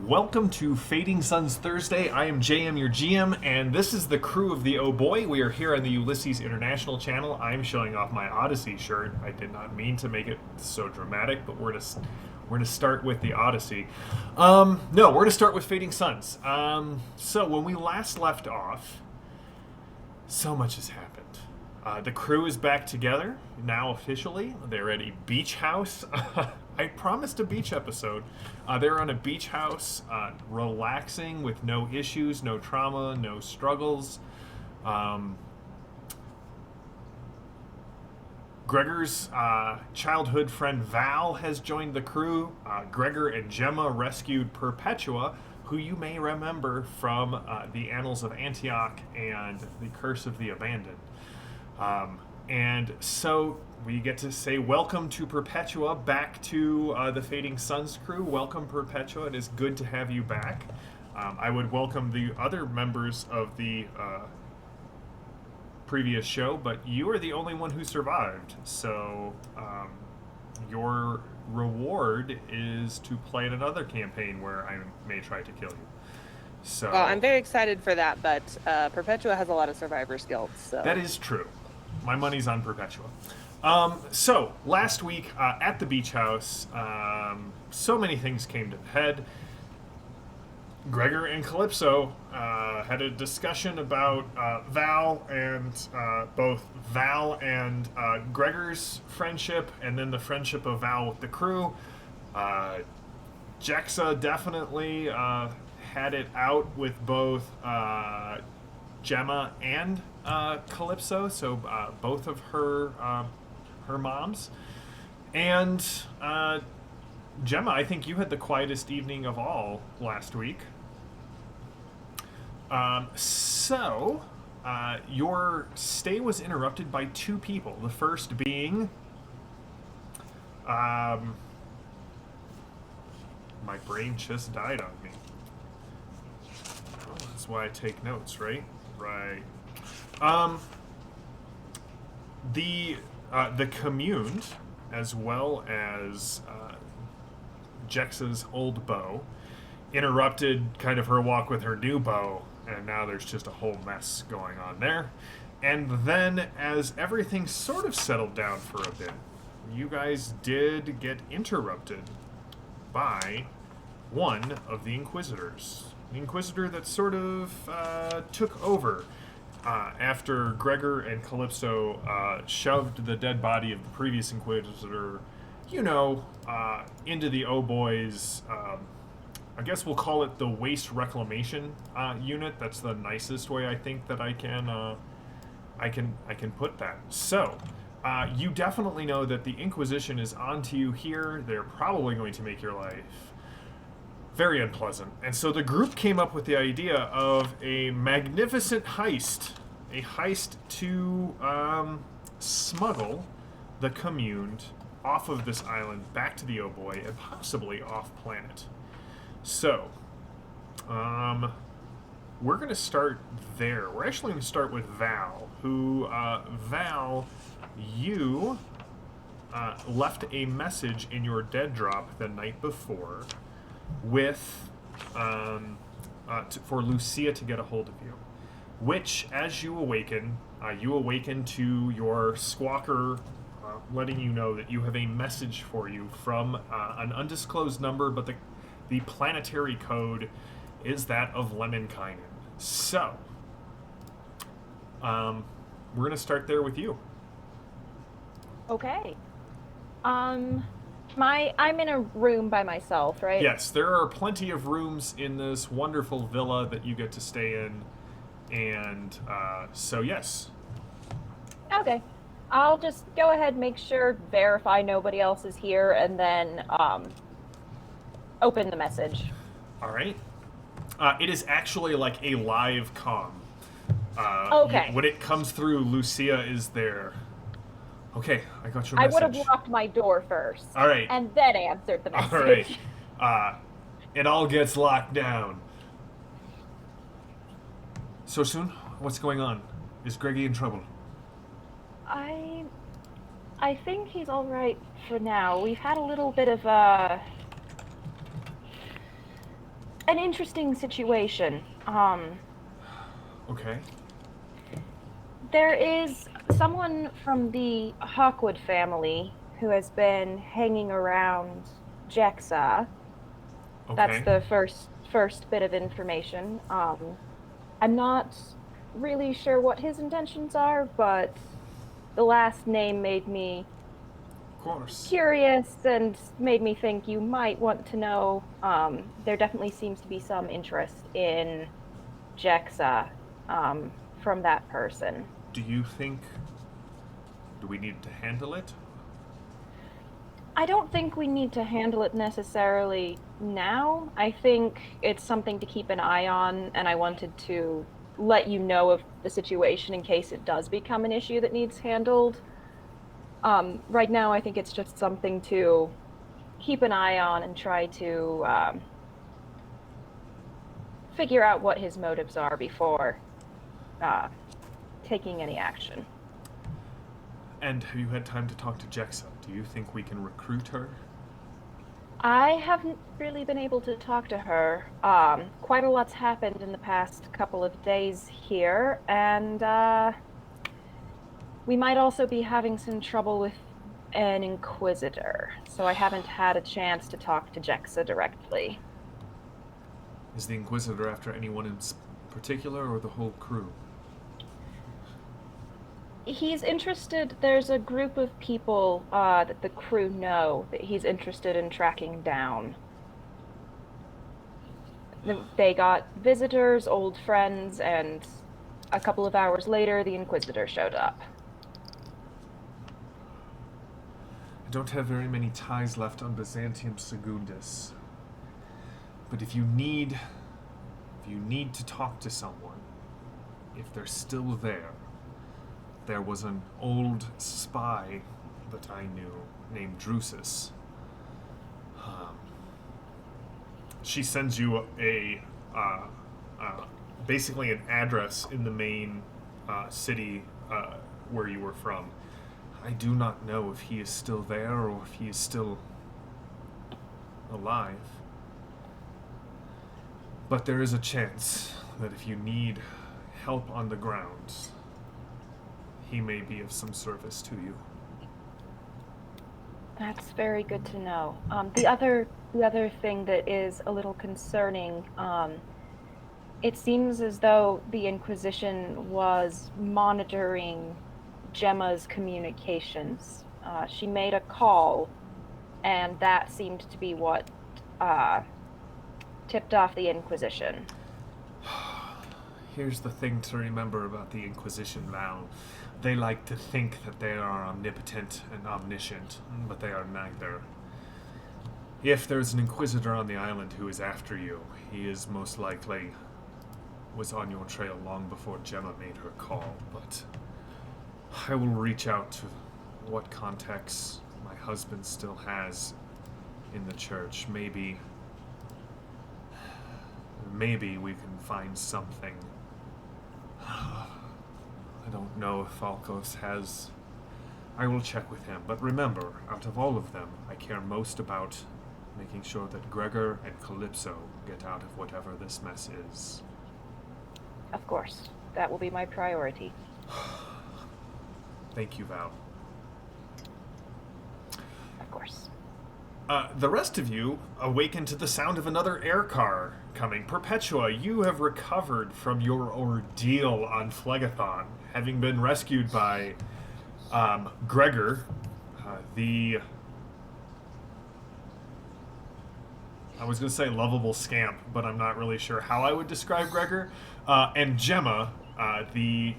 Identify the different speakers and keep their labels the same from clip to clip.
Speaker 1: Welcome to Fading Suns Thursday. I am JM, your GM, and this is the crew of the Oh Boii. We are here on the Ulisses International channel. I'm showing off my Odyssey shirt. I did not mean to make it so dramatic, but we're to start with the Odyssey. No, we're to start with Fading Suns. So when we last left off, so much has happened. The crew is back together now officially. They're at a beach house. I promised a beach episode. They're on a beach house, relaxing with no issues, no trauma, no struggles. Gregor's childhood friend Val has joined the crew. Gregor and Gemma rescued Perpetua, who you may remember from the Annals of Antioch and the Curse of the Abandoned. And so we get to say welcome to Perpetua back to the Fading Suns crew. Welcome, Perpetua. It is good to have you back. I would welcome the other members of the previous show, but you are the only one who survived. So your reward is to play in another campaign where I may try to kill you. So
Speaker 2: Well, I'm very excited for that, but Perpetua has a lot of survivor skills. So.
Speaker 1: that is true. My money's on Perpetua. So, last week at the beach house, so many things came to the head. Gregor and Calypso had a discussion about Val and both Val and Gregor's friendship, and then the friendship of Val with the crew. Jexa definitely had it out with both Gemma and Calypso, so both of her moms. And Gemma, I think you had the quietest evening of all last week. So your stay was interrupted by two people. The first being my brain just died on me. Oh, that's why I take notes, right? Right. The Communed, as well as Jexa's old bow, interrupted kind of her walk with her new bow, and now there's just a whole mess going on there. And then, as everything sort of settled down for a bit, you guys did get interrupted by one of the Inquisitors. The Inquisitor that sort of took over after Gregor and Calypso shoved the dead body of the previous Inquisitor, into the Oh Boi's, I guess we'll call it the Waste Reclamation unit. That's the nicest way I think that I can put that. So, you definitely know that the Inquisition is onto you here. They're probably going to make your life very unpleasant. And so the group came up with the idea of a magnificent heist. A heist to smuggle the Communed off of this island back to the Oh Boii and possibly off planet. So, we're going to start there. We're actually going to start with Val, who, Val, you left a message in your dead drop the night before with for Lucia to get a hold of you, which, as you awaken to your squawker letting you know that you have a message for you from an undisclosed number, but the planetary code is that of Lemminkainen. So, we're going to start there with you.
Speaker 3: Okay. I'm in a room by myself, right?
Speaker 1: Yes, there are plenty of rooms in this wonderful villa that you get to stay in, and so yes.
Speaker 3: Okay. I'll just go ahead, make sure, verify nobody else is here, and then open the message.
Speaker 1: All right. It is actually like a live comm.
Speaker 3: Okay.
Speaker 1: When it comes through, Lucia is there. Okay, I got your message.
Speaker 3: I would have locked my door first.
Speaker 1: All right.
Speaker 3: And then answered the message.
Speaker 1: All right. It all gets locked down. So soon? What's going on? Is Greggy in trouble?
Speaker 3: I think he's all right for now. We've had a little bit of an interesting situation.
Speaker 1: Okay.
Speaker 3: There is someone from the Hawkwood family who has been hanging around Jexa. That's
Speaker 1: Okay.
Speaker 3: the first bit of information. I'm not really sure what his intentions are, but the last name made me
Speaker 1: Of course.
Speaker 3: curious and made me think you might want to know. There definitely seems to be some interest in Jexa from that person.
Speaker 1: Do you think... Do we need to handle it?
Speaker 3: I don't think we need to handle it necessarily now. I think it's something to keep an eye on, and I wanted to let you know of the situation in case it does become an issue that needs handled. Right now, I think it's just something to keep an eye on and try to figure out what his motives are before uh, taking any action.
Speaker 1: And have you had time to talk to Jexa? Do you think we can recruit her?
Speaker 3: I haven't really been able to talk to her. Quite a lot's happened in the past couple of days here, and we might also be having some trouble with an Inquisitor, so I haven't had a chance to talk to Jexa directly.
Speaker 1: Is the Inquisitor after anyone in particular or the whole crew?
Speaker 3: He's interested, there's a group of people that the crew know that he's interested in tracking down. They got visitors, old friends, and a couple of hours later, the Inquisitor showed up.
Speaker 1: I don't have very many ties left on Byzantium Secundus. But if you need to talk to someone, if they're still there, there was an old spy that I knew named Drusus. She sends you basically an address in the main city where you were from. I do not know if he is still there or if he is still alive. But there is a chance that if you need help on the ground, he may be of some service to you.
Speaker 3: That's very good to know. The other thing that is a little concerning, it seems as though the Inquisition was monitoring Gemma's communications. She made a call, and that seemed to be what tipped off the Inquisition.
Speaker 1: Here's the thing to remember about the Inquisition, Val. They like to think that they are omnipotent and omniscient, but they are neither. If there's an Inquisitor on the island who is after you, he is most likely was on your trail long before Gemma made her call, but I will reach out to what contacts my husband still has in the church. Maybe we can find something. I don't know if Falkos has... I will check with him, but remember, out of all of them, I care most about making sure that Gregor and Calypso get out of whatever this mess is.
Speaker 3: Of course, that will be my priority.
Speaker 1: Thank you, Val.
Speaker 3: Of course.
Speaker 1: The rest of you awaken to the sound of another air car coming. Perpetua, you have recovered from your ordeal on Phlegathon, having been rescued by Gregor, I was going to say lovable scamp, but I'm not really sure how I would describe Gregor, and Gemma, the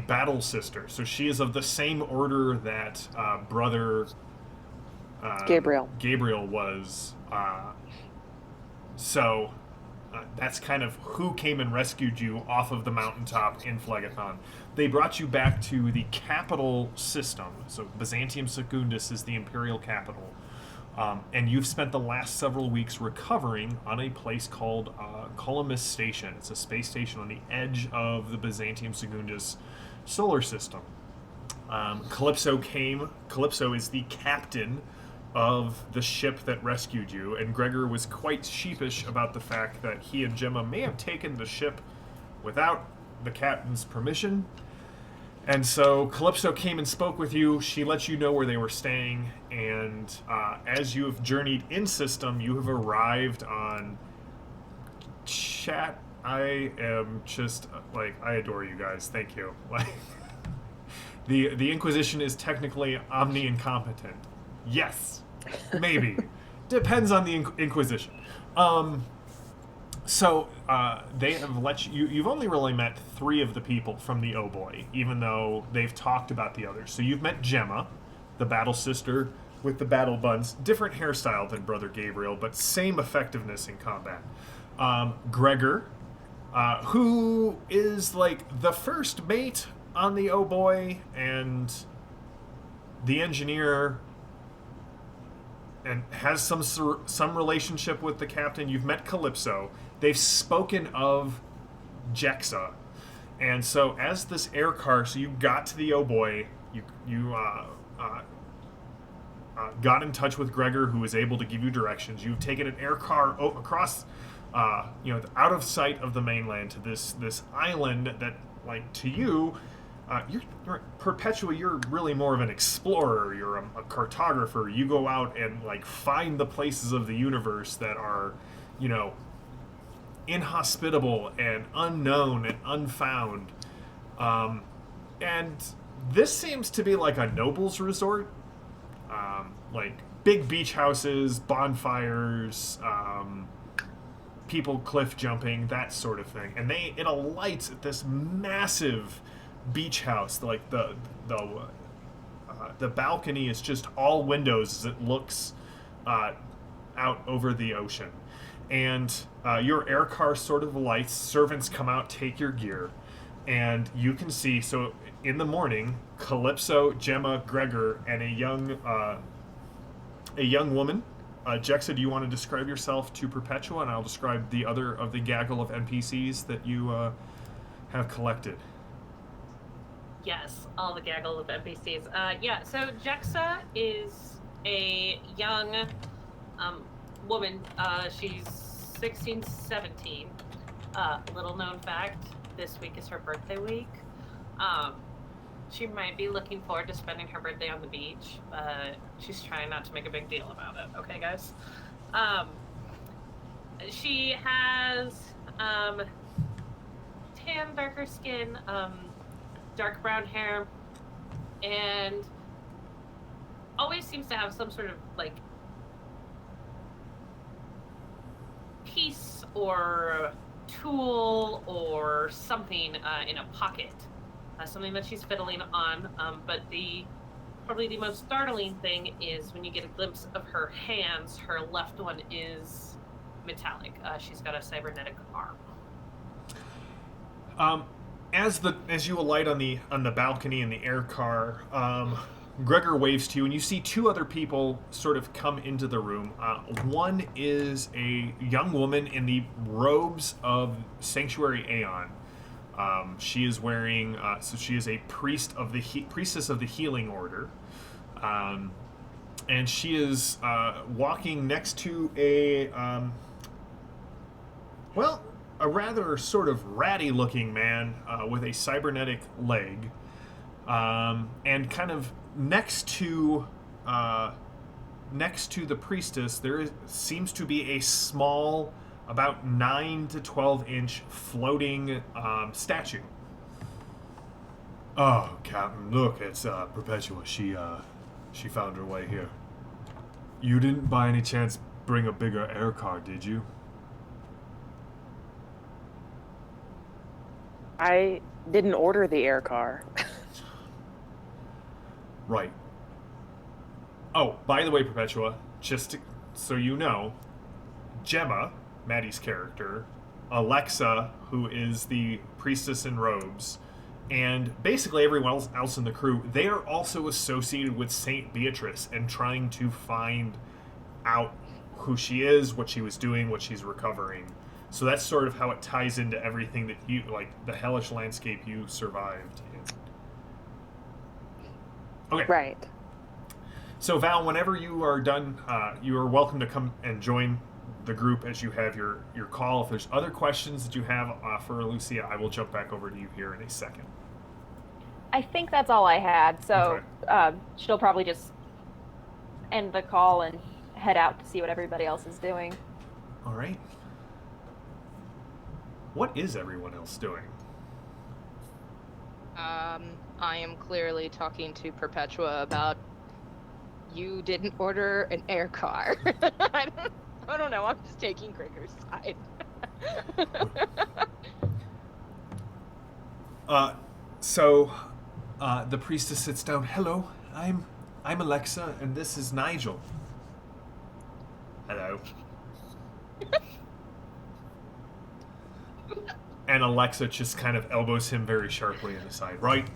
Speaker 1: battle sister. So she is of the same order that brother Gabriel was. So that's kind of who came and rescued you off of the mountaintop in Phlegathon. They brought you back to the capital system. So Byzantium Secundus is the imperial capital. And you've spent the last several weeks recovering on a place called Columbus Station. It's a space station on the edge of the Byzantium Secundus solar system. Calypso came. Calypso is the captain of the ship that rescued you, and Gregor was quite sheepish about the fact that he and Gemma may have taken the ship without the captain's permission. And so Calypso came and spoke with you. She let you know where they were staying, and as you have journeyed in system, you have arrived on chat. I am just I adore you guys. Thank you. Like, the Inquisition is technically omni-incompetent. Yes, maybe. Depends on the Inquisition. So they have let you. You've only really met 3 of the people from the Oh Boii, even though they've talked about the others. So you've met Gemma, the battle sister with the battle buns. Different hairstyle than Brother Gabriel, but same effectiveness in combat. Gregor, who is like the first mate on the Oh Boii and the engineer, and has some relationship with the captain. You've met Calypso. They've spoken of Jexa, and so as this air car, so you got to the Oh Boii, you got in touch with Gregor, who was able to give you directions. You've taken an air car across, out of sight of the mainland to this island that, like, to you, you're Perpetua. You're really more of an explorer. You're a cartographer. You go out and like find the places of the universe that are, inhospitable and unknown and unfound. And this seems to be like a noble's resort. Like big beach houses, bonfires, people cliff jumping, that sort of thing. And it alights at this massive beach house. Like the balcony is just all windows as it looks out over the ocean. And your air car sort of lights. Servants come out, take your gear, and you can see. So in the morning, Calypso, Gemma, Gregor, and a young woman. Jexa, do you want to describe yourself to Perpetua, and I'll describe the other of the gaggle of NPCs that you have collected?
Speaker 4: Yes, all the gaggle of NPCs. So Jexa is a young woman. She's 16, 17. Little known fact, this week is her birthday week. She might be looking forward to spending her birthday on the beach. She's trying not to make a big deal about it. Okay, guys? She has tan, darker skin, dark brown hair, and always seems to have some sort of like piece or tool or something in a pocket, something that she's fiddling on. But probably the most startling thing is when you get a glimpse of her hands. Her left one is metallic. She's got a cybernetic arm.
Speaker 1: As you alight on the balcony in the air car, Gregor waves to you, and you see 2 other people sort of come into the room. One is a young woman in the robes of Sanctuary Aeon. She is wearing, so she is a priestess of the Healing Order, and she is walking next to a rather sort of ratty-looking man with a cybernetic leg, and kind of next to the priestess, seems to be a small, about 9 to 12 inch floating statue. Oh, Captain, look, it's Perpetua. She found her way here. You didn't by any chance bring a bigger air car, did you?
Speaker 2: I didn't order the air car.
Speaker 1: Right. Oh, by the way, Perpetua, so you know, Gemma, Maddie's character, Alexa, who is the priestess in robes, and basically everyone else in the crew, they are also associated with Saint Beatrice and trying to find out who she is, what she was doing, what she's recovering. So that's sort of how it ties into everything that you, like, the hellish landscape you survived in. Okay.
Speaker 2: Right.
Speaker 1: So Val, whenever you are done, you are welcome to come and join the group as you have your call. If there's other questions that you have for Lucia, I will jump back over to you here in a second.
Speaker 3: I think that's all I had. So she'll probably just end the call and head out to see what everybody else is doing.
Speaker 1: All right. What is everyone else doing?
Speaker 5: I am clearly talking to Perpetua about you didn't order an air car. I don't know. I'm just taking Gregor's side.
Speaker 1: The priestess sits down. Hello, I'm Alexa, and this is Nigel. Hello. And Alexa just kind of elbows him very sharply in the side. Right.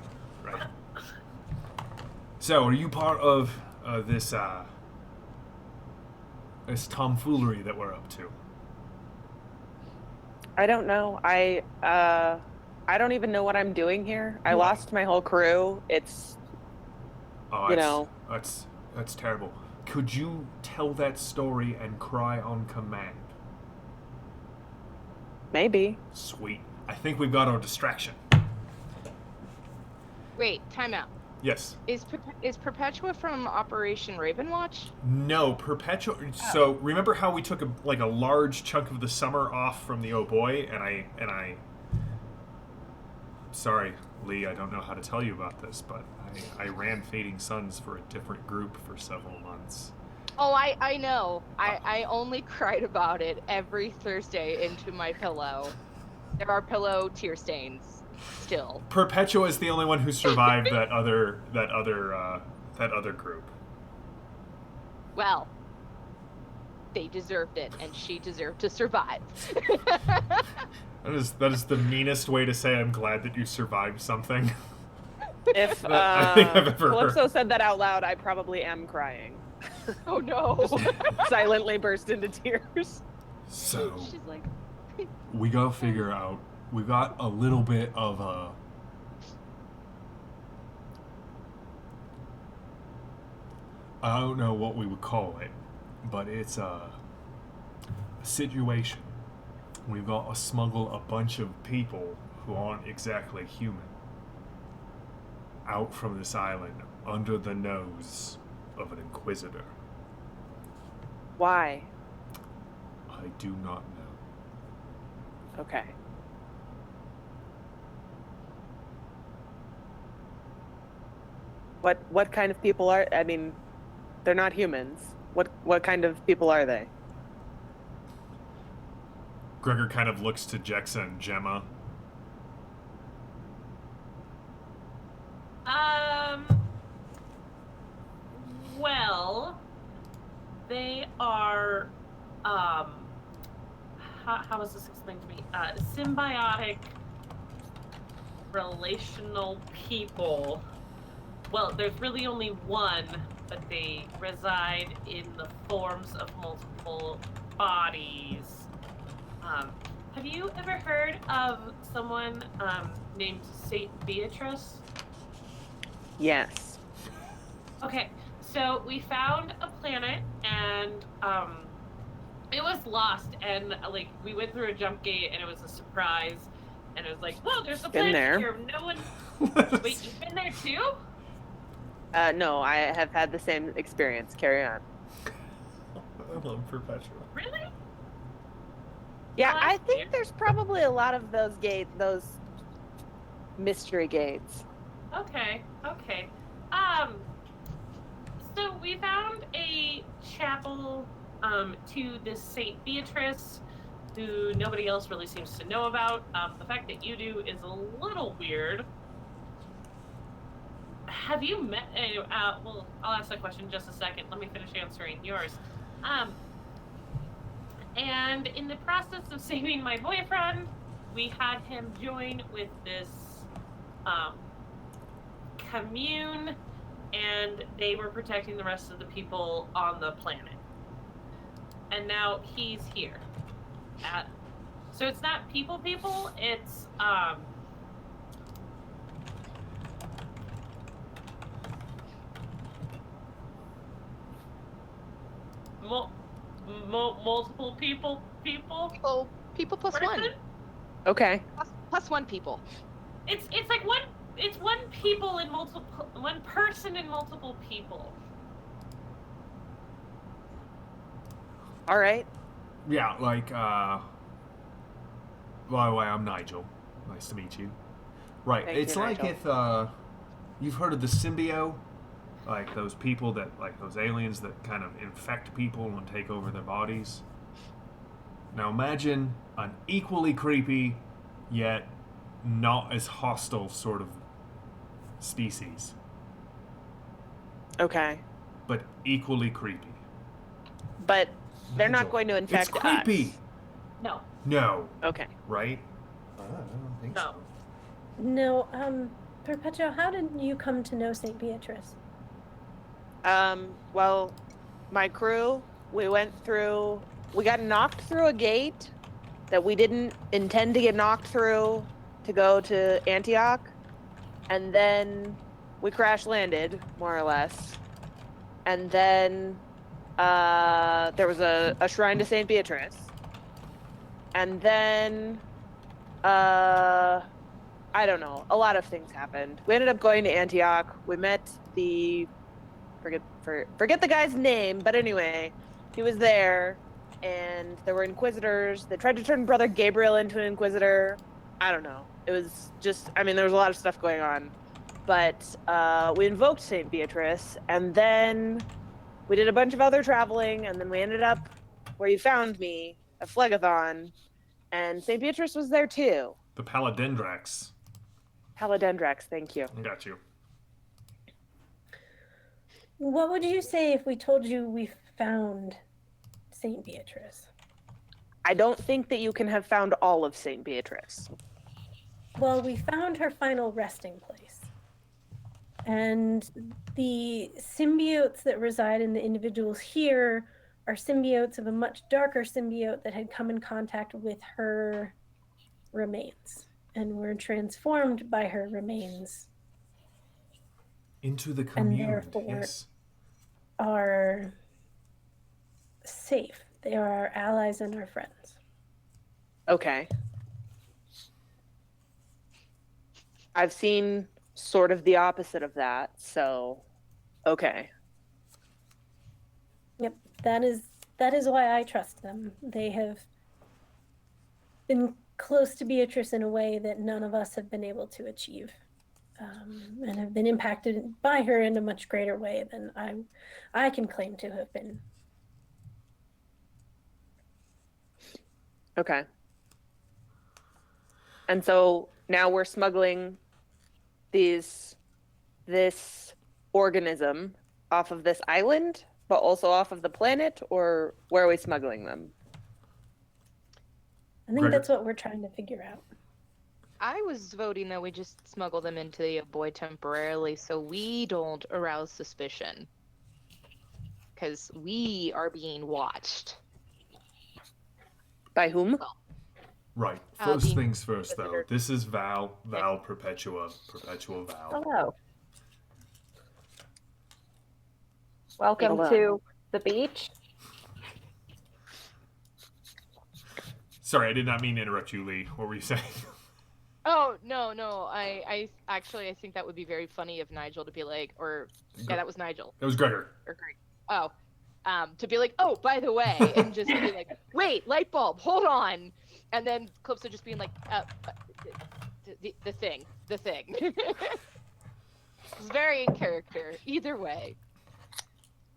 Speaker 1: So, are you part of this tomfoolery that we're up to?
Speaker 2: I don't know. I don't even know what I'm doing here. I lost my whole crew. It's
Speaker 1: that's terrible. Could you tell that story and cry on command?
Speaker 2: Maybe.
Speaker 1: Sweet. I think we've got our distraction.
Speaker 5: Wait, time out.
Speaker 1: Yes.
Speaker 5: Is Perpetua from Operation Ravenwatch?
Speaker 1: No, Perpetua. So remember how we took a large chunk of the summer off from the Oh Boii, and I. Sorry, Lee. I don't know how to tell you about this, but I ran Fading Suns for a different group for several months.
Speaker 5: Oh, I know. I only cried about it every Thursday into my pillow. There are pillow tear stains still.
Speaker 1: Perpetua is the only one who survived that other group.
Speaker 5: Well, they deserved it, and she deserved to survive.
Speaker 1: That is the meanest way to say I'm glad that you survived something.
Speaker 2: If
Speaker 1: I think I've ever
Speaker 2: Calypso
Speaker 1: heard.
Speaker 2: said that out loud, I probably am crying.
Speaker 5: Oh no.
Speaker 2: Silently burst into tears.
Speaker 1: So
Speaker 5: She's like,
Speaker 1: we gotta figure out. We got a little bit of a. I don't know what we would call it, but it's a situation. We've got to smuggle a bunch of people who aren't exactly human out from this island under the nose of an Inquisitor.
Speaker 2: Why?
Speaker 1: I do not know.
Speaker 2: Okay. What kind of people are? I mean, they're not humans. What kind of people are they?
Speaker 1: Gregor kind of looks to Jexa and Gemma.
Speaker 4: Well, they are, how was this explained to me? Symbiotic relational people. Well, there's really only one, but they reside in the forms of multiple bodies. Have you ever heard of someone named Saint Beatrice?
Speaker 2: Yes.
Speaker 4: Okay, so we found a planet and it was lost, and like we went through a jump gate and it was a surprise, and it was like, whoa, there's a
Speaker 2: Been
Speaker 4: planet
Speaker 2: there.
Speaker 4: here. No one. Wait, you've been there too?
Speaker 2: No, I have had the same experience. Carry on.
Speaker 1: I love Perpetua.
Speaker 4: Really?
Speaker 2: Yeah,
Speaker 4: Oh,
Speaker 2: I
Speaker 4: that's
Speaker 2: think
Speaker 4: weird.
Speaker 2: there's probably a lot of those mystery gates.
Speaker 4: Okay. So we found a chapel to this Saint Beatrice, who nobody else really seems to know about. The fact that you do is a little weird. Have you met? Well, I'll ask that question in just a second. Let me finish answering yours. And in the process of saving my boyfriend, we had him join with this commune, and they were protecting the rest of the people on the planet. And now he's here. So it's not people, it's multiple people.
Speaker 5: People plus
Speaker 4: Person?
Speaker 5: one.
Speaker 2: Okay.
Speaker 5: Plus one people.
Speaker 4: It's like one. It's one people in multiple. One person in multiple people.
Speaker 2: All right.
Speaker 1: Yeah, like, by the way, I'm Nigel. Nice to meet you. Right,
Speaker 2: Thank
Speaker 1: it's
Speaker 2: you,
Speaker 1: like
Speaker 2: Nigel.
Speaker 1: if, you've heard of the symbiote? Like those people that, like those aliens that kind of infect people and take over their bodies? Now imagine an equally creepy, yet not as hostile sort of species,
Speaker 2: Okay.
Speaker 1: but equally creepy.
Speaker 2: But they're not
Speaker 1: Nigel,
Speaker 2: going to infect
Speaker 1: it's creepy.
Speaker 2: us.
Speaker 4: No.
Speaker 1: No,
Speaker 2: Okay.
Speaker 1: right? I don't think
Speaker 4: No.
Speaker 1: so.
Speaker 6: No, Perpetua, how did you come to know St. Beatrice?
Speaker 2: Well, my crew, we got knocked through a gate that we didn't intend to get knocked through to go to Antioch. And then we crash landed, more or less. And then there was a shrine to St. Beatrice. And then I don't know, a lot of things happened. We ended up going to Antioch. We met the forget the guy's name, but anyway, he was there, and there were Inquisitors. They tried to turn Brother Gabriel into an Inquisitor. I don't know. It was just, I mean, there was a lot of stuff going on. But we invoked St. Beatrice, and then we did a bunch of other traveling, and then we ended up where you found me, at Phlegathon, and St. Beatrice was there too.
Speaker 1: The Paladendrax.
Speaker 2: Paladendrax, thank you.
Speaker 1: I got you.
Speaker 6: What would you say if we told you we found St. Beatrice?
Speaker 2: I don't think that you can have found all of St. Beatrice.
Speaker 6: Well, we found her final resting place. And the symbiotes that reside in the individuals here are symbiotes of a much darker symbiote that had come in contact with her remains and were transformed by her remains.
Speaker 1: Into the
Speaker 6: And
Speaker 1: Communed,
Speaker 6: therefore
Speaker 1: yes.
Speaker 6: are safe. They are our allies and our friends.
Speaker 2: Okay. I've seen sort of the opposite of that, so okay.
Speaker 6: Yep, that is why I trust them. They have been close to Beatrice in a way that none of us have been able to achieve, and have been impacted by her in a much greater way than I can claim to have been.
Speaker 2: Okay. And so now we're smuggling this organism off of this island, but also off of the planet, or where are we smuggling them?
Speaker 6: I think
Speaker 1: Gregor.
Speaker 6: that's what we're trying to figure out.
Speaker 5: I was voting that we just smuggle them into the Boy temporarily so we don't arouse suspicion. Because we are being watched.
Speaker 2: By whom?
Speaker 1: Right.
Speaker 5: I'll
Speaker 1: First
Speaker 5: be
Speaker 1: things first, though.
Speaker 5: Inquisitor.
Speaker 1: This is Val, Perpetua, Val.
Speaker 3: Hello. Welcome
Speaker 2: Hello.
Speaker 3: to the beach.
Speaker 1: Sorry, I did not mean to interrupt you, Lee. What were you saying?
Speaker 5: Oh, no. I actually, I think that would be very funny of Nigel to be like, yeah, that was Nigel.
Speaker 1: That was Gregor.
Speaker 5: Or Greg. Oh. To be like, oh, by the way, and just be like, wait, light bulb, hold on. And then Calypso just being like, the thing. It's very in character, either way.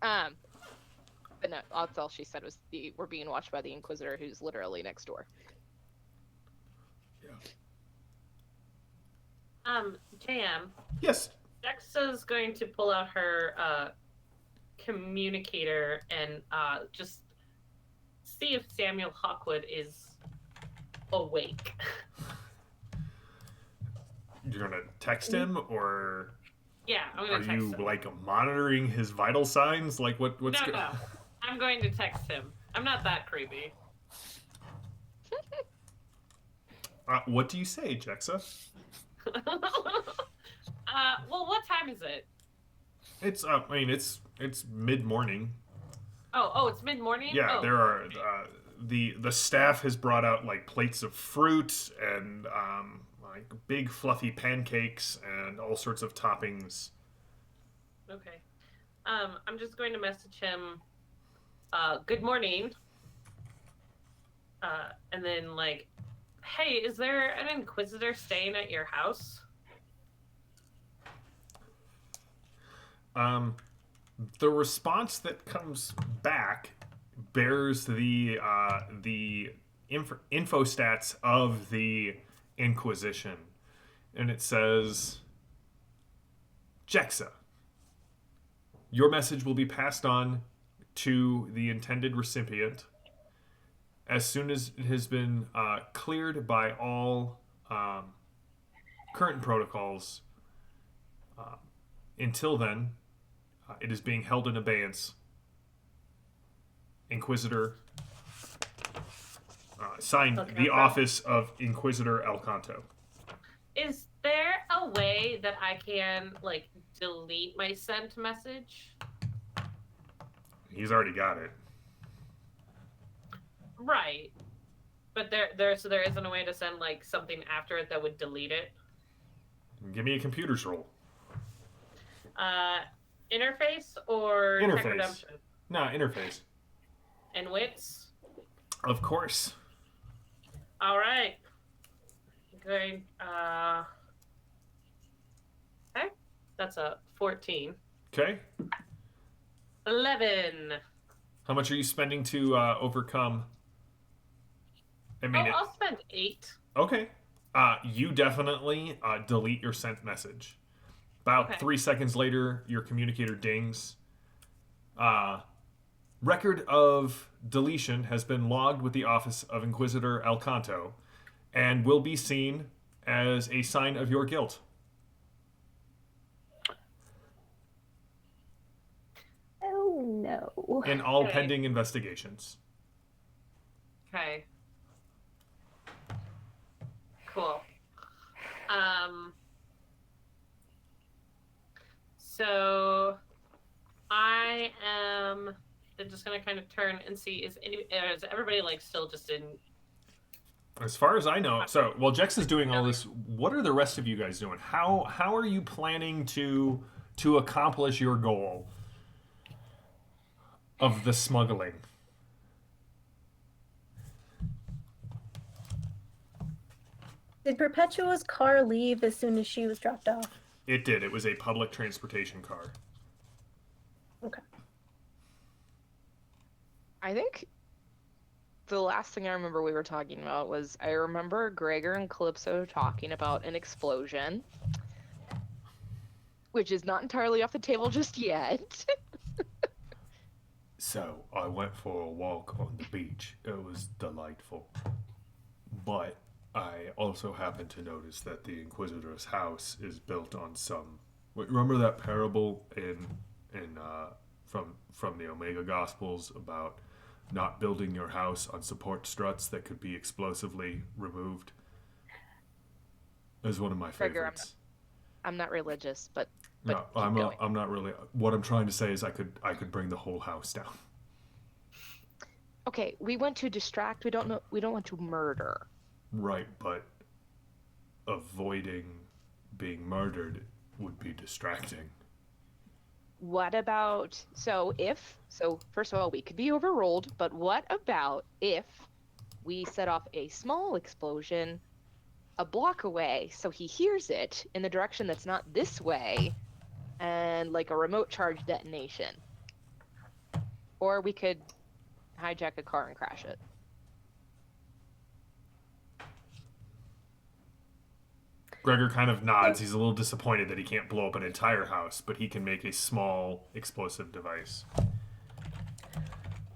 Speaker 5: But no, that's all she said was we're being watched by the Inquisitor, who's literally next door.
Speaker 4: JM,
Speaker 1: Yes.
Speaker 4: Dexa's going to pull out her communicator and just see if Samuel Hawkwood is awake.
Speaker 1: You're gonna text him, or
Speaker 4: Yeah, I'm
Speaker 1: are
Speaker 4: gonna text
Speaker 1: you
Speaker 4: him.
Speaker 1: like monitoring his vital signs? Like what's
Speaker 4: No. I'm going to text him. I'm not that creepy.
Speaker 1: What do you say, Jexa?
Speaker 4: Well, what time is it?
Speaker 1: It's I mean it's mid morning.
Speaker 4: Oh, it's mid-morning?
Speaker 1: Yeah,
Speaker 4: Oh.
Speaker 1: there are the staff has brought out like plates of fruit and like big fluffy pancakes and all sorts of toppings.
Speaker 4: Okay. I'm just going to message him, good morning. And then, like, hey, is there an Inquisitor staying at your house?
Speaker 1: The response that comes back bears the info stats of the Inquisition, and it says, Jexa, your message will be passed on to the intended recipient as soon as it has been cleared by all current protocols. Until then, it is being held in abeyance. Inquisitor, signed the office of Inquisitor Alcanto.
Speaker 4: Is there a way that I can, like, delete my sent message?
Speaker 1: He's already got it.
Speaker 4: Right. But there isn't a way to send, like, something after it that would delete it?
Speaker 1: Give me a computer's roll.
Speaker 4: Interface or Tech
Speaker 1: Interface.
Speaker 4: Redemption?
Speaker 1: Nah, interface.
Speaker 4: And wits?
Speaker 1: Of course.
Speaker 4: All right. Going. Okay. That's a 14.
Speaker 1: Okay.
Speaker 4: 11.
Speaker 1: How much are you spending to overcome? I mean,
Speaker 4: I'll spend 8.
Speaker 1: Okay. You definitely delete your sent message. About 3 seconds later, your communicator dings. Record of deletion has been logged with the office of Inquisitor Alcanto and will be seen as a sign of your guilt.
Speaker 3: Oh no.
Speaker 1: In all
Speaker 4: Okay.
Speaker 1: pending investigations.
Speaker 4: Okay. Cool. So I am just gonna kind of turn and see is everybody like still just in.
Speaker 1: As far as I know, so while Jex is doing all this, what are the rest of you guys doing? How are you planning to accomplish your goal of the smuggling?
Speaker 6: Did Perpetua's car leave as soon as she was dropped off?
Speaker 1: It did. It was a public transportation car.
Speaker 6: Okay.
Speaker 5: I think the last thing I remember we were talking about was I remember Gregor and Calypso talking about an explosion, which is not entirely off the table just yet.
Speaker 1: So I went for a walk on the beach. It was delightful. But I also happened to notice that the Inquisitor's house is built on some. Remember that parable in from the Omega Gospels about not building your house on support struts that could be explosively removed? It was one of my
Speaker 5: Gregor,
Speaker 1: favorites.
Speaker 5: I'm not religious, but
Speaker 1: No,
Speaker 5: keep
Speaker 1: I'm
Speaker 5: going.
Speaker 1: not really. What I'm trying to say is I could bring the whole house down.
Speaker 5: Okay, we want to distract. We don't want to murder.
Speaker 1: Right, but avoiding being murdered would be distracting.
Speaker 5: What about first of all, we could be overruled, but what about if we set off a small explosion a block away so he hears it in the direction that's not this way, and like a remote charge detonation? Or we could hijack a car and crash it.
Speaker 1: Gregor kind of nods. He's a little disappointed that he can't blow up an entire house, but he can make a small explosive device.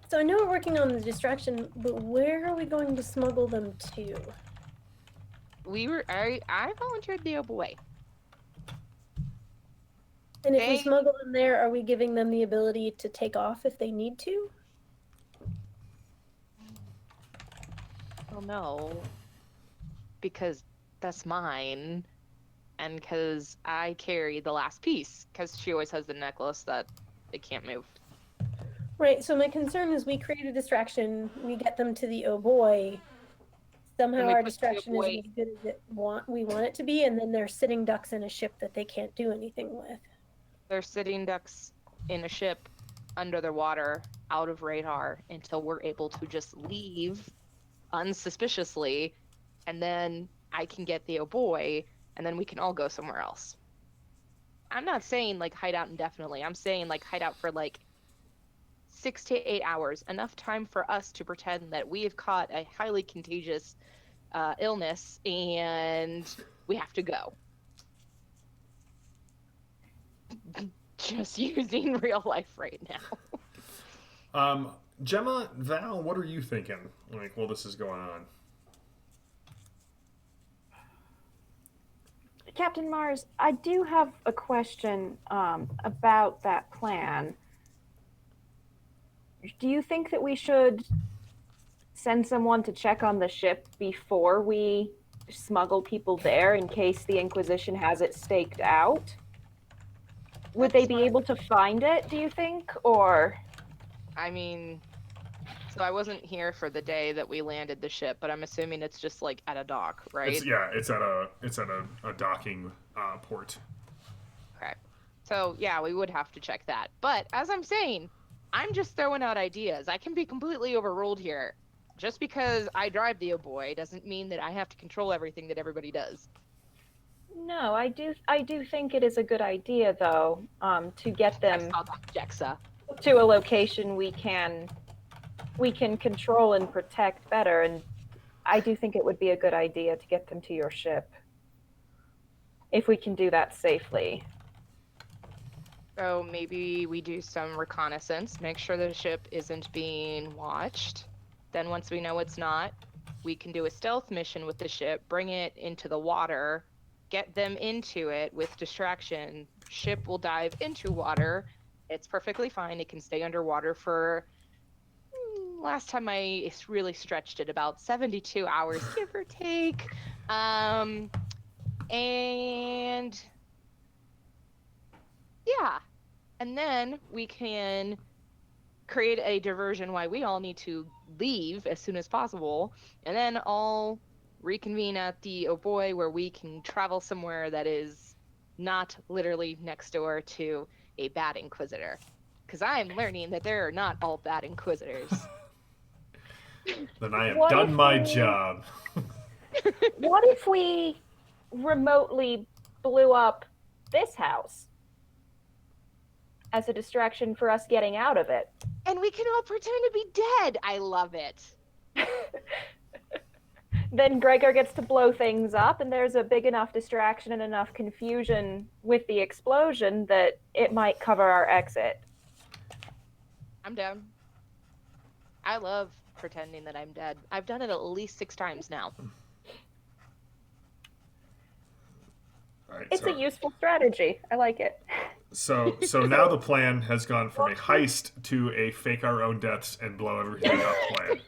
Speaker 6: So I know we're working on the distraction, but where are we going to smuggle them to?
Speaker 5: I volunteered the Oh Boii.
Speaker 6: And if we
Speaker 5: They-
Speaker 6: smuggle them there, are we giving them the ability to take off if they need to?
Speaker 5: Well, no, because that's mine, and because I carry the last piece, because she always has the necklace that it can't move.
Speaker 6: Right, so my concern is we create a distraction, we get them to the Oh Boy, somehow
Speaker 5: we
Speaker 6: our
Speaker 5: put the Oh
Speaker 6: distraction isn't
Speaker 5: Boy-
Speaker 6: as good as we want it to be, and then they're sitting ducks in a ship that they can't do anything with.
Speaker 5: They're sitting ducks in a ship under the water, out of radar, until we're able to just leave unsuspiciously, and then I can get the Oh Boy, and then we can all go somewhere else. I'm not saying like hide out indefinitely. I'm saying like hide out for like 6 to 8 hours, enough time for us to pretend that we have caught a highly contagious illness and we have to go. Just using real life right now.
Speaker 1: Gemma, Val, what are you thinking? Like, while this is going on?
Speaker 3: Captain Mars, I do have a question about that plan. Do you think that we should send someone to check on the ship before we smuggle people there in case the Inquisition has it staked out? Would they be able to find it, do you think? Or
Speaker 5: I mean, so I wasn't here for the day that we landed the ship, but I'm assuming it's just like at a dock, right?
Speaker 1: It's at a docking port.
Speaker 5: Okay. So yeah, we would have to check that. But as I'm saying, I'm just throwing out ideas. I can be completely overruled here. Just because I drive the Oh Boy doesn't mean that I have to control everything that everybody does.
Speaker 3: no, I do think it is a good idea though, to get them
Speaker 5: Jexa.
Speaker 3: to a location we can control and protect better, and I do think it would be a good idea to get them to your ship if we can do that safely.
Speaker 5: So maybe we do some reconnaissance, make sure the ship isn't being watched. Then once we know it's not, we can do a stealth mission with the ship, bring it into the water, get them into it with distraction. Ship will dive into water. It's perfectly fine. It can stay underwater for, last time I really stretched it, about 72 hours, give or take. And yeah. And then we can create a diversion why we all need to leave as soon as possible, and then all reconvene at the Oh Boy, where we can travel somewhere that is not literally next door to a bad Inquisitor. Because I am learning that there are not all bad Inquisitors.
Speaker 1: Then I have
Speaker 3: What
Speaker 1: done
Speaker 3: if
Speaker 1: my
Speaker 3: we-
Speaker 1: job.
Speaker 3: What if we remotely blew up this house as a distraction for us getting out of it?
Speaker 5: And we can all pretend to be dead. I love it.
Speaker 3: Then Gregor gets to blow things up, and there's a big enough distraction and enough confusion with the explosion that it might cover our exit.
Speaker 5: I'm down. I love pretending that I'm dead. I've done it at least 6 times now.
Speaker 1: All right,
Speaker 3: It's
Speaker 1: so,
Speaker 3: a useful strategy. I like it.
Speaker 1: so now the plan has gone from a heist to a fake our own deaths and blow everything up plan.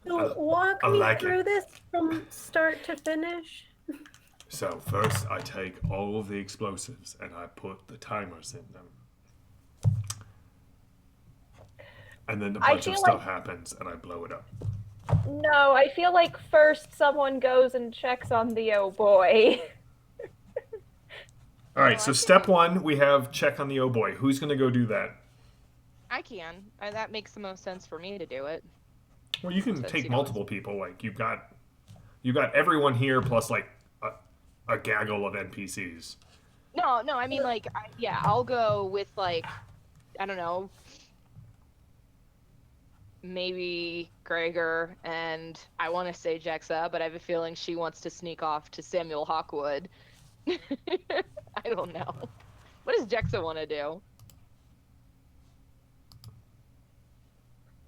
Speaker 6: So walk
Speaker 1: I
Speaker 6: me
Speaker 1: like
Speaker 6: through
Speaker 1: it.
Speaker 6: this from start to finish.
Speaker 1: So first I take all of the explosives and I put the timers in them. And then a bunch of
Speaker 3: feel
Speaker 1: stuff
Speaker 3: like-
Speaker 1: happens and I blow it up.
Speaker 3: No, I feel like first someone goes and checks on the Oh Boy.
Speaker 1: All right,
Speaker 5: No,
Speaker 1: so
Speaker 5: I
Speaker 1: step
Speaker 5: can-
Speaker 1: 1, we have check on the Oh Boy. Who's going to go do that?
Speaker 5: I can. That makes the most sense for me to do it.
Speaker 1: Well, you can
Speaker 5: Since
Speaker 1: take
Speaker 5: you know
Speaker 1: multiple people. Like you've got everyone here plus like a gaggle of NPCs.
Speaker 5: No, I mean like, I'll go with like, I don't know, maybe Gregor, and I want to say Jexa, but I have a feeling she wants to sneak off to Samuel Hawkwood. I don't know. What does Jexa want to do?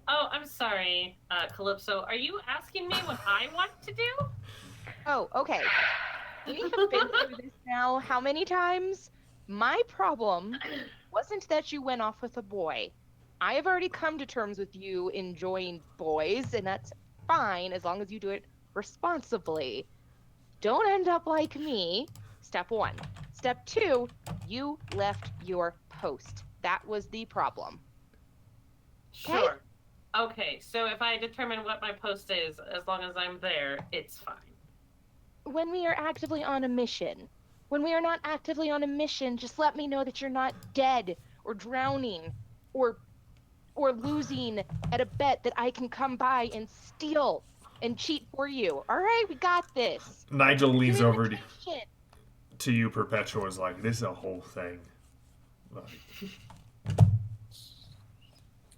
Speaker 4: Oh, I'm sorry, Calypso. Are you asking me what I want to do?
Speaker 5: Oh, okay. We have been through this now how many times? My problem wasn't that you went off with a boy. I have already come to terms with you enjoying boys, and that's fine as long as you do it responsibly. Don't end up like me. Step 1. Step 2, you left your post. That was the problem.
Speaker 4: Sure. Okay, so if I determine what my post is, as long as I'm there, it's fine.
Speaker 5: When we are actively on a mission. When we are not actively on a mission, just let me know that you're not dead or drowning or losing at a bet that I can come by and steal and cheat for you. All right, we got this.
Speaker 1: Nigel leans over
Speaker 5: Communication.
Speaker 1: to you, Perpetua, is like, this is a whole thing. Like,